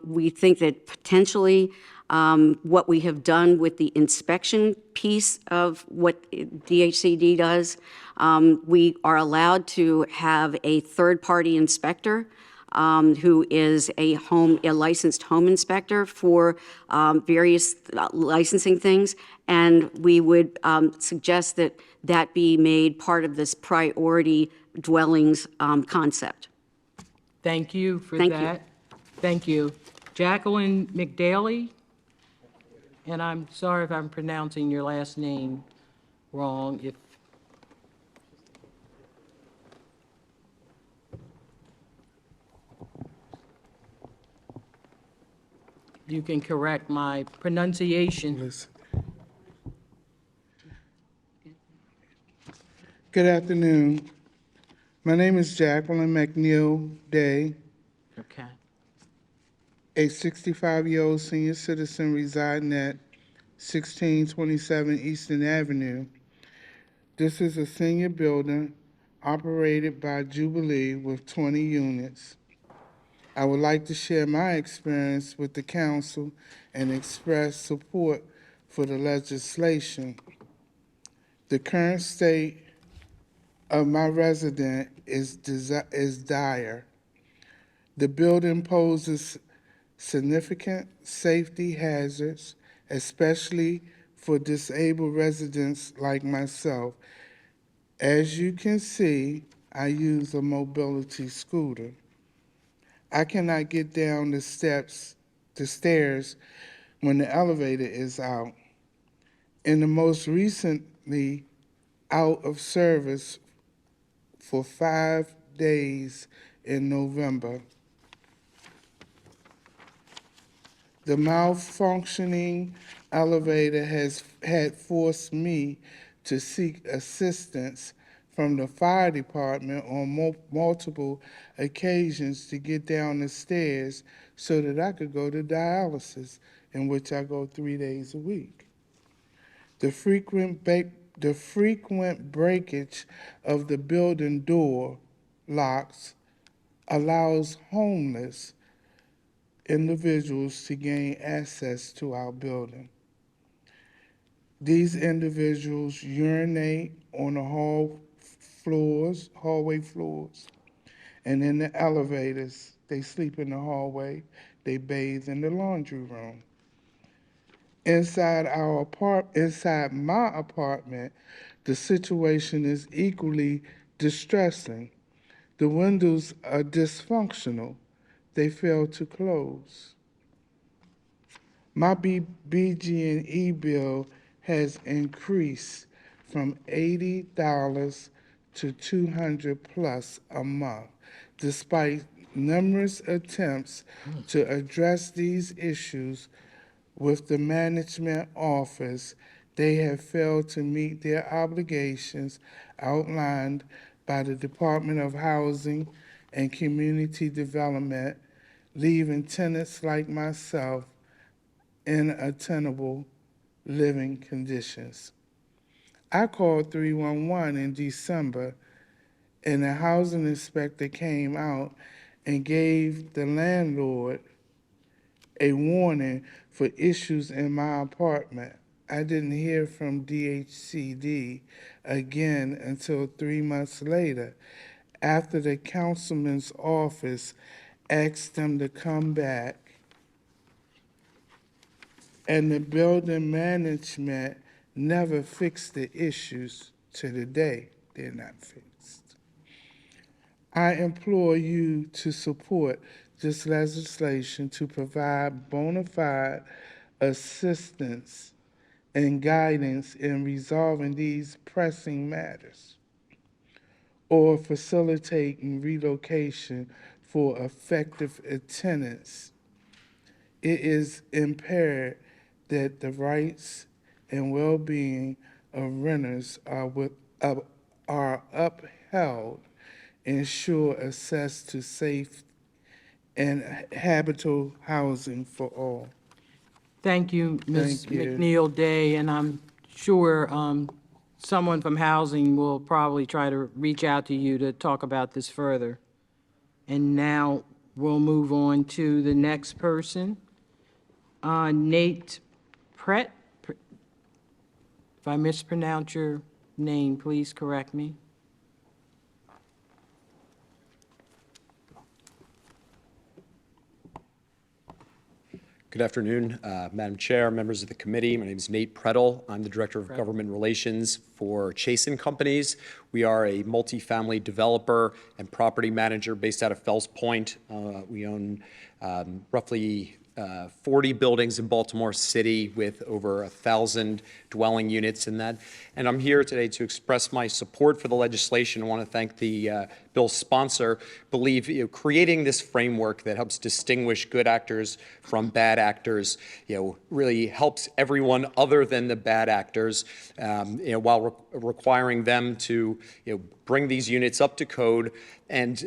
We think that potentially what we have done with the inspection piece of what DHCD does. We are allowed to have a third-party inspector who is a licensed home inspector for various licensing things, and we would suggest that that be made part of this priority dwellings concept. Thank you for Thank you. that. Thank you. Jacqueline McDaly, and I'm sorry if I'm pronouncing your last name wrong. If you can correct my pronunciation. Good afternoon. My name is Jacqueline McNeil Day, Okay. a 65-year-old senior citizen residing at 1627 Eastern Avenue. This is a senior building operated by Jubilee with 20 units. I would like to share my experience with the council and express support for the legislation. The current state of my residence is dire. The building poses significant safety hazards, especially for disabled residents like myself. As you can see, I use a mobility scooter. I cannot get down the stairs when the elevator is out. In the most recently out of service for 5 days in November. The malfunctioning elevator had forced me to seek assistance from the fire department on multiple occasions to get down the stairs so that I could go to dialysis, in which I go 3 days a week. The frequent breakage of the building door locks allows homeless individuals to gain access to our building. These individuals urinate on the hallway floors, and in the elevators. They sleep in the hallway. They bathe in the laundry room. Inside my apartment, the situation is equally distressing. The windows are dysfunctional. They fail to close. My BG&E bill has increased from $80 to $200 plus a month. Despite numerous attempts to address these issues with the management office, they have failed to meet their obligations outlined by the Department of Housing and Community Development, leaving tenants like myself in untenable living conditions. I called 311 in December, and the housing inspector came out and gave the landlord a warning for issues in my apartment. I didn't hear from DHCD again until 3 months later, after the councilman's office asked them to come back, and the building management never fixed the issues to the day. They're not fixed. I implore you to support this legislation to provide bona fide assistance and guidance in resolving these pressing matters, or facilitating relocation for effective tenants. It is imperative that the rights and well-being of renters are upheld, ensure access to safe and habitable housing for all. Thank you, Ms. Thank you. McNeil Day, and I'm sure someone from Housing will probably try to reach out to you to talk about this further. And now we'll move on to the next person. Nate Pratt. If I mispronounce your name, please correct me. Good afternoon, Madam Chair, members of the committee. My name is Nate Prettle. I'm the Director of Government Relations for Chasen Companies. We are a multifamily developer and property manager based out of Fells Point. We own roughly 40 buildings in Baltimore City with over 1,000 dwelling units in that. And I'm here today to express my support for the legislation. I want to thank the bill's sponsor. Believe creating this framework that helps distinguish good actors from bad actors, really helps everyone other than the bad actors, while requiring them to bring these units up to code, and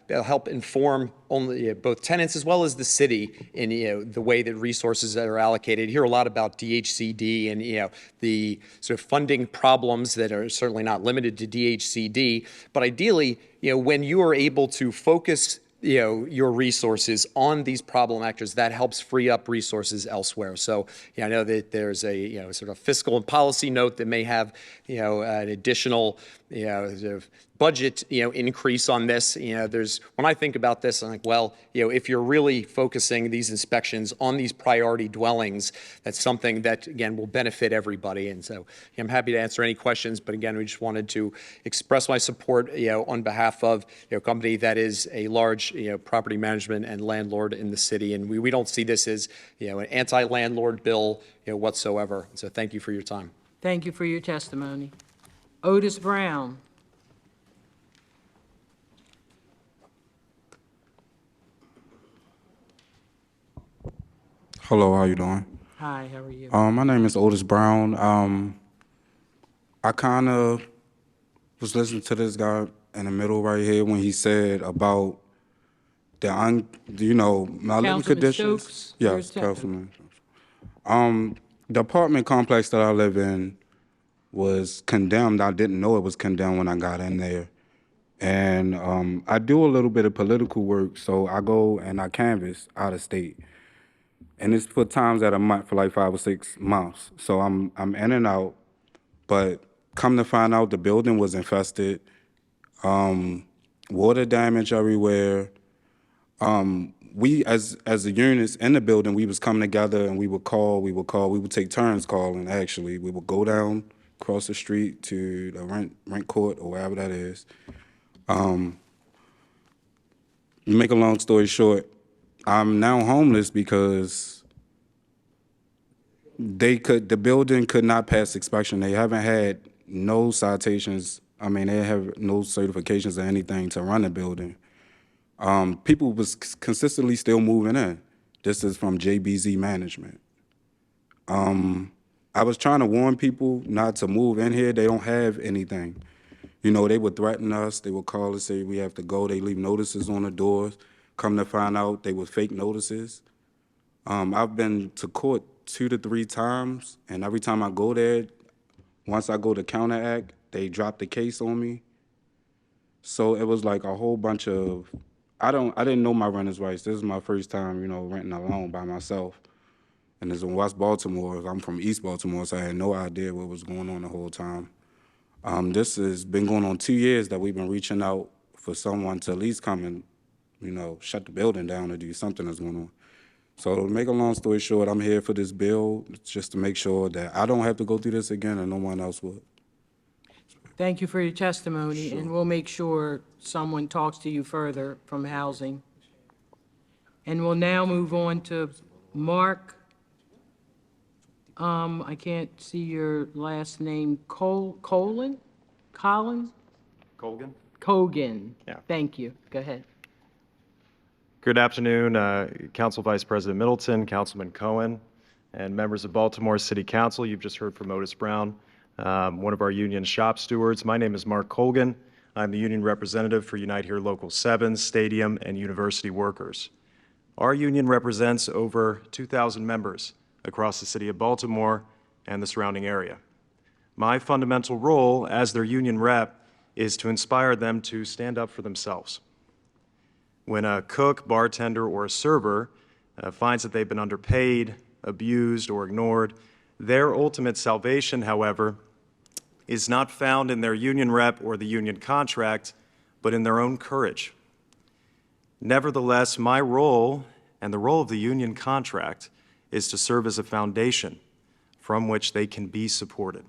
they'll help inform only both tenants as well as the city in the way that resources are allocated. You hear a lot about DHCD and the sort of funding problems that are certainly not limited to DHCD, but ideally, when you are able to focus your resources on these problem actors, that helps free up resources elsewhere. So, I know that there's a sort of fiscal and policy note that may have an additional sort of budget increase on this. When I think about this, I'm like, well, if you're really focusing these inspections on these priority dwellings, that's something that again will benefit everybody. And so I'm happy to answer any questions. But again, we just wanted to express my support on behalf of a company that is a large property management and landlord in the city. And we don't see this as an anti-landlord bill whatsoever. So thank you for your time. Thank you for your testimony. Otis Brown. Hello, how you doing? Hi, how are you? My name is Otis Brown. I kind of was listening to this guy in the middle right here when he said about the my living Councilman conditions. Stokes, Yes, your Councilman. The apartment complex that I live in was condemned. I didn't know it was condemned when I got in there. And I do a little bit of political work, so I go and I canvass out of state. And it's for times at a month for like 5 or 6 months. So I'm in and out, but come to find out the building was infested, water damage everywhere. We as the units in the building, we was coming together and we would take turns calling actually. We would go down across the street to the rent court or wherever that is. Make a long story short, I'm now homeless because the building could not pass inspection. They haven't had no citations. I mean, they have no certifications or anything to run the building. People was consistently still moving in. This is from JBZ Management. I was trying to warn people not to move in here. They don't have anything. They would threaten us. They would call and say we have to go. They leave notices on the doors. Come to find out, they were fake notices. I've been to court 2 to 3 times, and every time I go there, once I go to counteract, they drop the case on me. So it was like a whole bunch of, I didn't know my renter's rights. This is my first time, renting alone by myself. And it's in West Baltimore. I'm from East Baltimore, so I had no idea what was going on the whole time. This has been going on 2 years that we've been reaching out for someone to at least come and shut the building down or do something that's going on. So to make a long story short, I'm here for this bill just to make sure that I don't have to go through this again and no one else would. Thank you for your testimony, and we'll make sure someone talks to you further from housing. And we'll now move on to Mark. I can't see your last name, Collins? Colgan? Cogan. Yeah. Thank you. Go ahead. Good afternoon, Council Vice President Middleton, Councilman Cohen, and members of Baltimore City Council. You've just heard from Otis Brown, one of our union shop stewards. My name is Mark Colgan. I'm the union representative for Unite Here Local 7, stadium, and university workers. Our union represents over 2,000 members across the city of Baltimore and the surrounding area. My fundamental role as their union rep is to inspire them to stand up for themselves. When a cook, bartender, or a server finds that they've been underpaid, abused, or ignored. Their ultimate salvation, however, is not found in their union rep or the union contract, but in their own courage. Nevertheless, my role and the role of the union contract is to serve as a foundation from which they can be supported.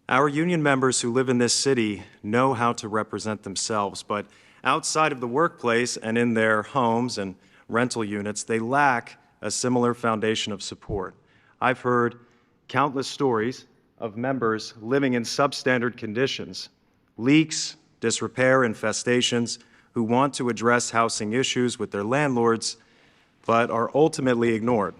Our union members who live in this city know how to represent themselves, but outside of the workplace and in their homes and rental units, they lack a similar foundation of support. I've heard countless stories of members living in substandard conditions, leaks, disrepair, infestations, who want to address housing issues with their landlords, but are ultimately ignored.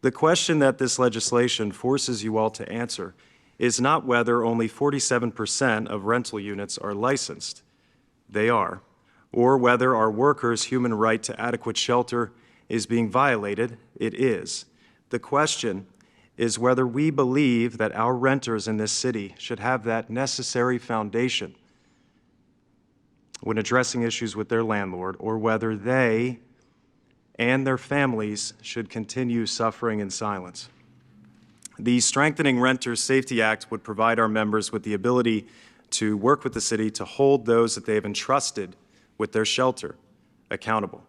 The question that this legislation forces you all to answer is not whether only 47% of rental units are licensed. They are. Or whether our workers' human right to adequate shelter is being violated. It is. The question is whether we believe that our renters in this city should have that necessary foundation when addressing issues with their landlord, or whether they and their families should continue suffering in silence. The Strengthening Renters Safety Act would provide our members with the ability to work with the city to hold those that they have entrusted with their shelter accountable,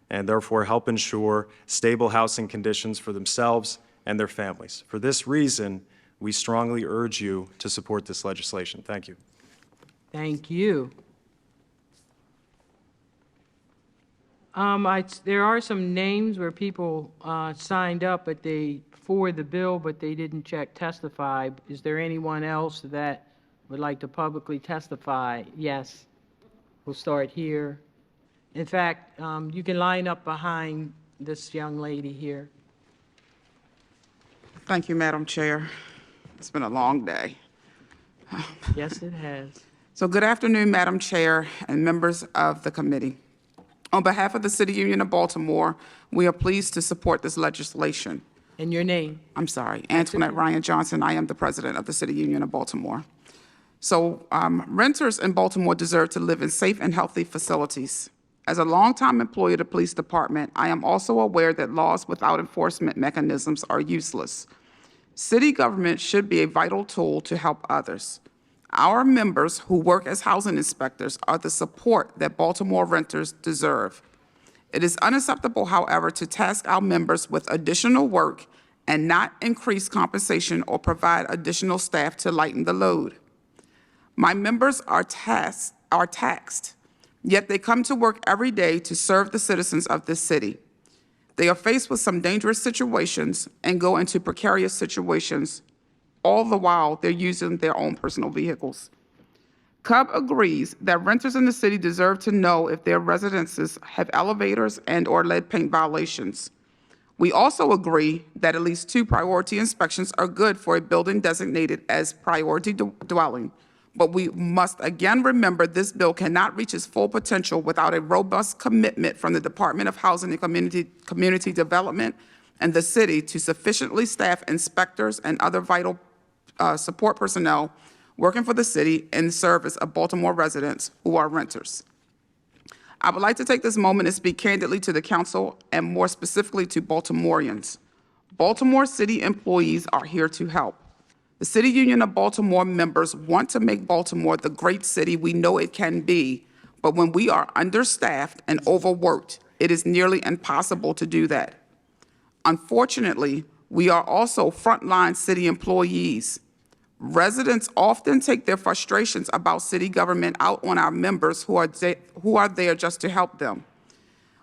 and therefore help ensure stable housing conditions for themselves and their families. For this reason, we strongly urge you to support this legislation. Thank you. Thank you. There are some names where people signed up, but for the bill, but they didn't testify. Is there anyone else that would like to publicly testify? Yes. We'll start here. In fact, you can line up behind this young lady here. Thank you, Madam Chair. It's been a long day. Yes, it has. So good afternoon, Madam Chair and members of the committee. On behalf of the City Union of Baltimore, we are pleased to support this legislation. And your name? I'm sorry, Antoinette Ryan Johnson. I am the president of the City Union of Baltimore. So renters in Baltimore deserve to live in safe and healthy facilities. As a longtime employee of the police department, I am also aware that laws without enforcement mechanisms are useless. City government should be a vital tool to help others. Our members who work as housing inspectors are the support that Baltimore renters deserve. It is unacceptable, however, to task our members with additional work and not increase compensation or provide additional staff to lighten the load. My members are taxed, yet they come to work every day to serve the citizens of this city. They are faced with some dangerous situations and go into precarious situations. All the while, they're using their own personal vehicles. CUB agrees that renters in the city deserve to know if their residences have elevators and/or lead paint violations. We also agree that at least 2 priority inspections are good for a building designated as priority dwelling. But we must again remember this bill cannot reach its full potential without a robust commitment from the Department of Housing and Community Development and the city to sufficiently staff inspectors and other vital support personnel working for the city in service of Baltimore residents who are renters. I would like to take this moment and speak candidly to the council and more specifically to Baltimoreans. Baltimore City employees are here to help. The City Union of Baltimore members want to make Baltimore the great city we know it can be, but when we are understaffed and overworked, it is nearly impossible to do that. Unfortunately, we are also frontline city employees. Residents often take their frustrations about city government out on our members who are there just to help them.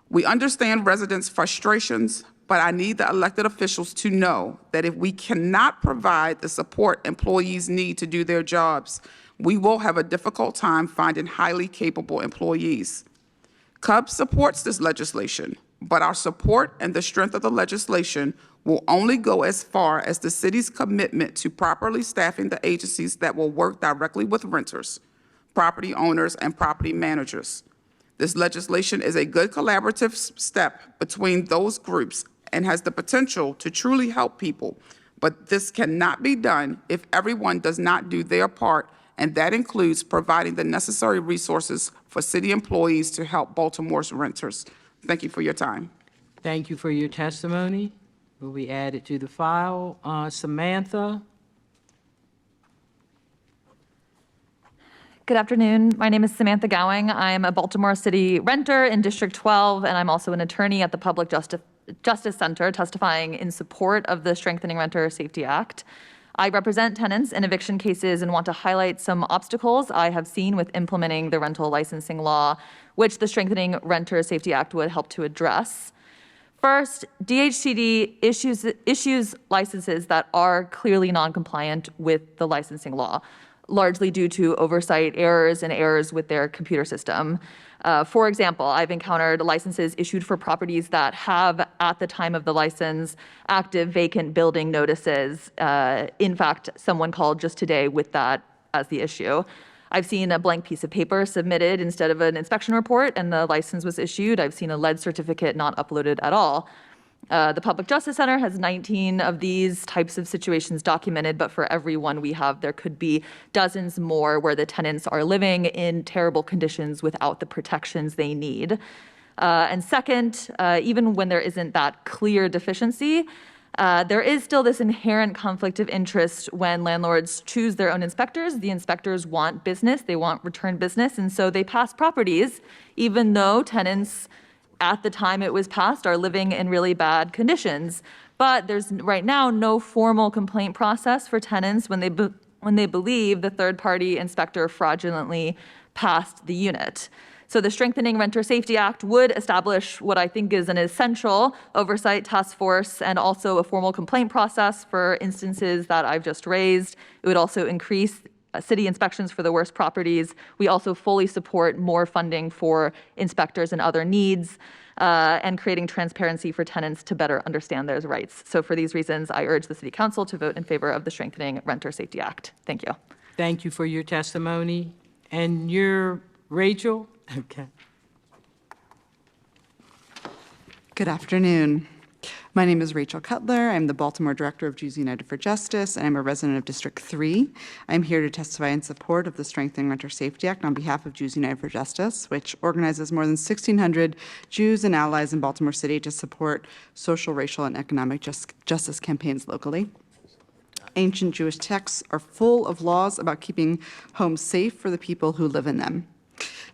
We understand residents' frustrations, but I need the elected officials to know that if we cannot provide the support employees need to do their jobs, we will have a difficult time finding highly capable employees. CUB supports this legislation, but our support and the strength of the legislation will only go as far as the city's commitment to properly staffing the agencies that will work directly with renters, property owners, and property managers. This legislation is a good collaborative step between those groups and has the potential to truly help people, but this cannot be done if everyone does not do their part, and that includes providing the necessary resources for city employees to help Baltimore's renters. Thank you for your time. Thank you for your testimony. will be added to the file. Samantha? Good afternoon. My name is Samantha Gowing. I'm a Baltimore City renter in District 12, and I'm also an attorney at the Public Justice Center testifying in support of the Strengthening Renter Safety Act. I represent tenants in eviction cases and want to highlight some obstacles I have seen with implementing the rental licensing law, which the Strengthening Renter Safety Act would help to address. First, DHCD issues licenses that are clearly non-compliant with the licensing law, largely due to oversight errors and errors with their computer system. For example, I've encountered licenses issued for properties that have, at the time of the license, active vacant building notices. In fact, someone called just today with that as the issue. I've seen a blank piece of paper submitted instead of an inspection report, and the license was issued. I've seen a lead certificate not uploaded at all. The Public Justice Center has 19 of these types of situations documented, but for every one we have, there could be dozens more where the tenants are living in terrible conditions without the protections they need. And second, even when there isn't that clear deficiency, there is still this inherent conflict of interest when landlords choose their own inspectors. The inspectors want business, they want return business, and so they pass properties, even though tenants at the time it was passed are living in really bad conditions. But there's right now no formal complaint process for tenants when they believe the third-party inspector fraudulently passed the unit. So the Strengthening Renter Safety Act would establish what I think is an essential oversight task force and also a formal complaint process for instances that I've just raised. It would also increase city inspections for the worst properties. We also fully support more funding for inspectors and other needs, and creating transparency for tenants to better understand their rights. So for these reasons, I urge the City Council to vote in favor of the Strengthening Renter Safety Act. Thank you. Thank you for your testimony. And you're Rachel? Okay. Good afternoon. My name is Rachel Cutler. I'm the Baltimore Director of Jews United for Justice, and I'm a resident of District 3. I'm here to testify in support of the Strengthening Renter Safety Act on behalf of Jews United for Justice, which organizes more than 1,600 Jews and allies in Baltimore City to support social, racial, and economic justice campaigns locally. Ancient Jewish texts are full of laws about keeping homes safe for the people who live in them.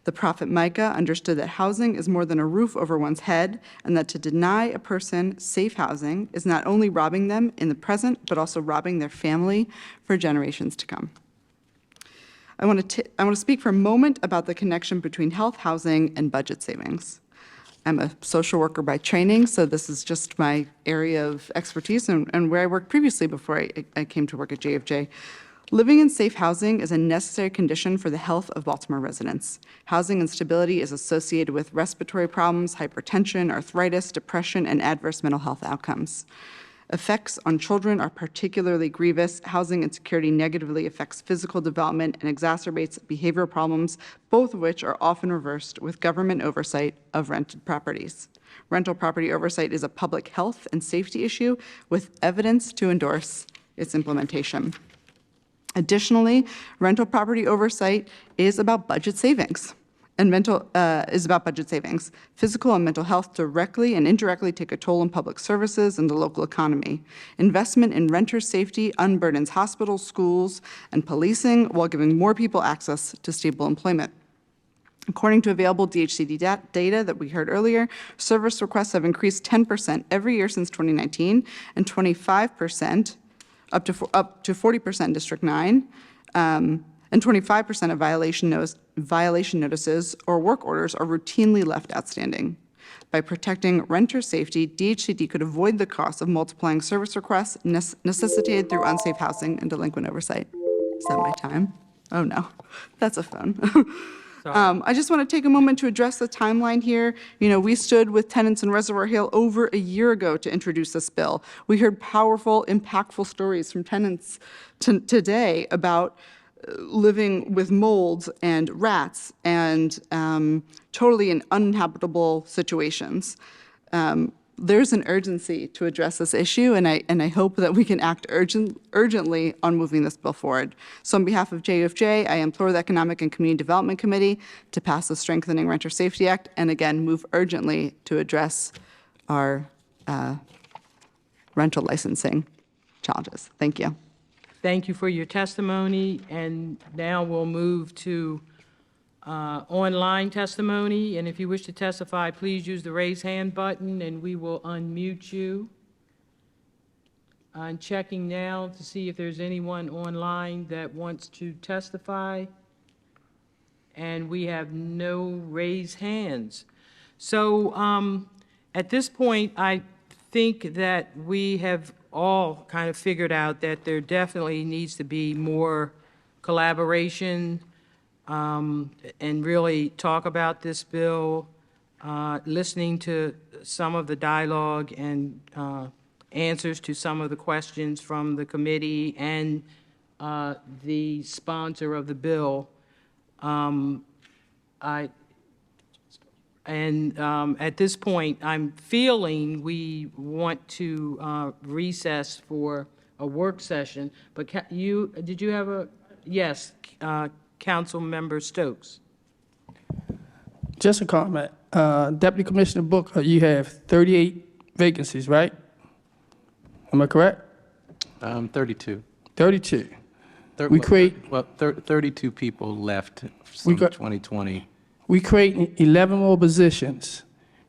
The prophet Micah understood that housing is more than a roof over one's head, and that to deny a person safe housing is not only robbing them in the present, but also robbing their family for generations to come. I want to speak for a moment about the connection between health, housing, and budget savings. I'm a social worker by training, so this is just my area of expertise and where I worked previously before I came to work at JFJ. Living in safe housing is a necessary condition for the health of Baltimore residents. Housing instability is associated with respiratory problems, hypertension, arthritis, depression, and adverse mental health outcomes. Effects on children are particularly grievous. Housing insecurity negatively affects physical development and exacerbates behavioral problems, both of which are often reversed with government oversight of rented properties. Rental property oversight is a public health and safety issue with evidence to endorse its implementation. Additionally, rental property oversight is about budget savings. Physical and mental health directly and indirectly take a toll on public services and the local economy. Investment in renter safety unburdens hospitals, schools, and policing while giving more people access to stable employment. According to available DHCD data that we heard earlier, service requests have increased 10% every year since 2019 and 25%, up to 40% in District 9, and 25% of violation notices or work orders are routinely left outstanding. By protecting renter safety, DHCD could avoid the cost of multiplying service requests necessitated through unsafe housing and delinquent oversight. Is that my time? Oh no, that's a phone. I just want to take a moment to address the timeline here. You know, we stood with tenants in Reservoir Hill over a year ago to introduce this bill. We heard powerful, impactful stories from tenants today about living with molds and rats and totally in uninhabitable situations. There's an urgency to address this issue, and I hope that we can act urgently on moving this bill forward. So on behalf of JFJ, I implore the Economic and Community Development Committee to pass the Strengthening Renter Safety Act and again move urgently to address our rental licensing challenges. Thank you. Thank you for your testimony, and now we'll move to online testimony. And if you wish to testify, please use the raise hand button, and we will unmute you. I'm checking now to see if there's anyone online that wants to testify, and we have no raised hands. So at this point, I think that we have all kind of figured out that there definitely needs to be more collaboration and really talk about this bill, listening to some of the dialogue and answers to some of the questions from the committee and the sponsor of the bill. At this point, I'm feeling we want to recess for a work session, but did you have a, yes, Council Member Stokes. Just a comment. Deputy Commissioner Booker, you have 38 vacancies, right? Am I correct? 32. 32. We create 32 people left from 2020. We create 11 more positions.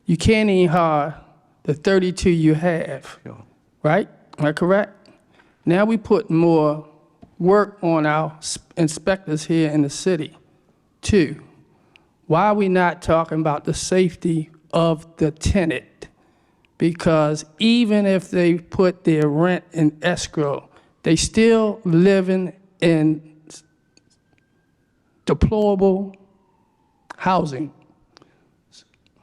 You can't even hire the 32 you have, right? Am I correct? Now we put more work on our inspectors here in the city. 2, why are we not talking about the safety of the tenant? Because even if they put their rent in escrow, they still living in deplorable housing.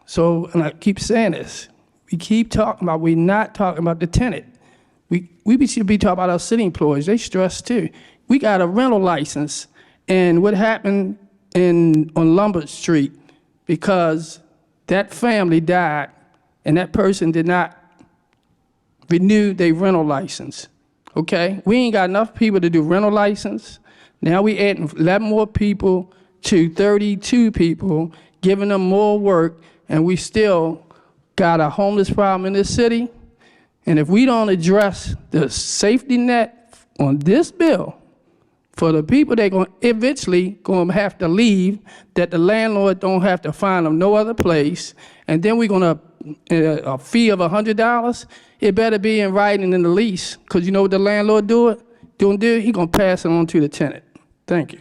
So, and I keep saying this, we keep talking about, we're not talking about the tenant. We should be talking about our city employees. They stress too. We got a rental license, and what happened on Lombard Street, because that family died and that person did not renew their rental license, okay? We ain't got enough people to do rental license. Now we adding 11 more people to 32 people, giving them more work, and we still got a homeless problem in this city. And if we don't address the safety net on this bill, for the people they're going eventually going to have to leave, that the landlord don't have to find them no other place, and then we're going to a fee of $100, it better be in writing in the lease, because you know what the landlord do? He going to pass it on to the tenant. Thank you.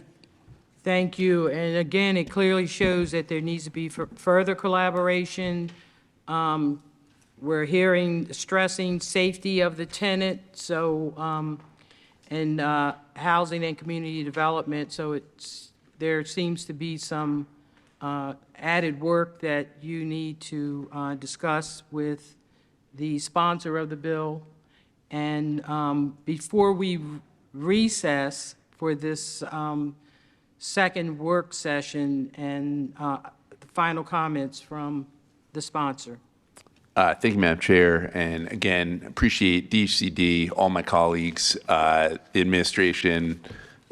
Thank you. And again, it clearly shows that there needs to be further collaboration. We're hearing, stressing safety of the tenant, so, and housing and community development. So there seems to be some added work that you need to discuss with the sponsor of the bill. And before we recess for this second work session, and the final comments from the sponsor. Thank you, Madam Chair. And again, appreciate DHCD, all my colleagues, the administration,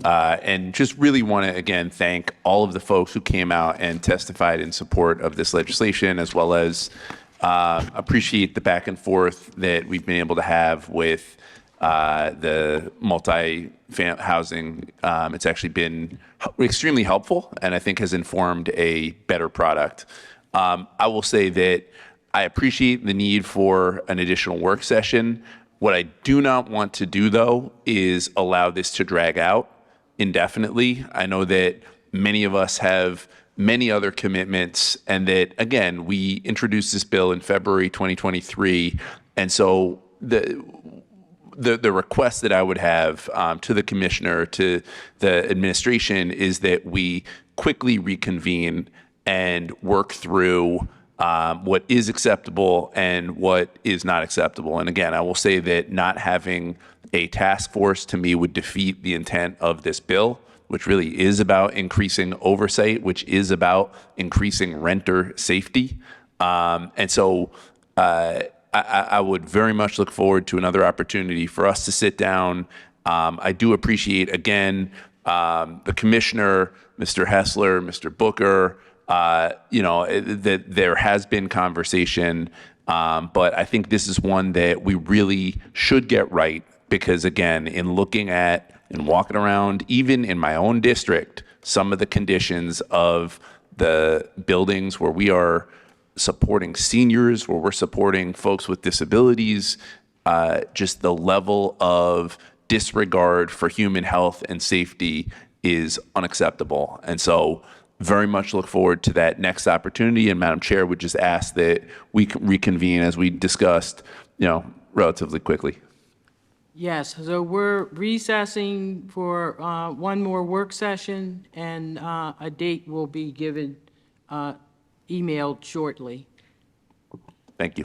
and just really want to, again, thank all of the folks who came out and testified in support of this legislation, as well as appreciate the back and forth that we've been able to have with the multi-housing. It's actually been extremely helpful, and I think has informed a better product. I will say that I appreciate the need for an additional work session. What I do not want to do, though, is allow this to drag out indefinitely. I know that many of us have many other commitments, and that, again, we introduced this bill in February 2023, and so the request that I would have to the commissioner, to the administration, is that we quickly reconvene and work through what is acceptable and what is not acceptable. And again, I will say that not having a task force, to me, would defeat the intent of this bill, which really is about increasing oversight, which is about increasing renter safety. And so I would very much look forward to another opportunity for us to sit down. I do appreciate, again, the commissioner, Mr. Hessler, Mr. Booker, that there has been conversation. But I think this is one that we really should get right because, again, in looking at and walking around, even in my own district, some of the conditions of the buildings where we are supporting seniors, where we're supporting folks with disabilities, just the level of disregard for human health and safety is unacceptable. And so very much look forward to that next opportunity. And Madam Chair would just ask that we reconvene as we discussed, relatively quickly. Yes, so we're recessing for one more work session, and a date will be given, emailed shortly. Thank you.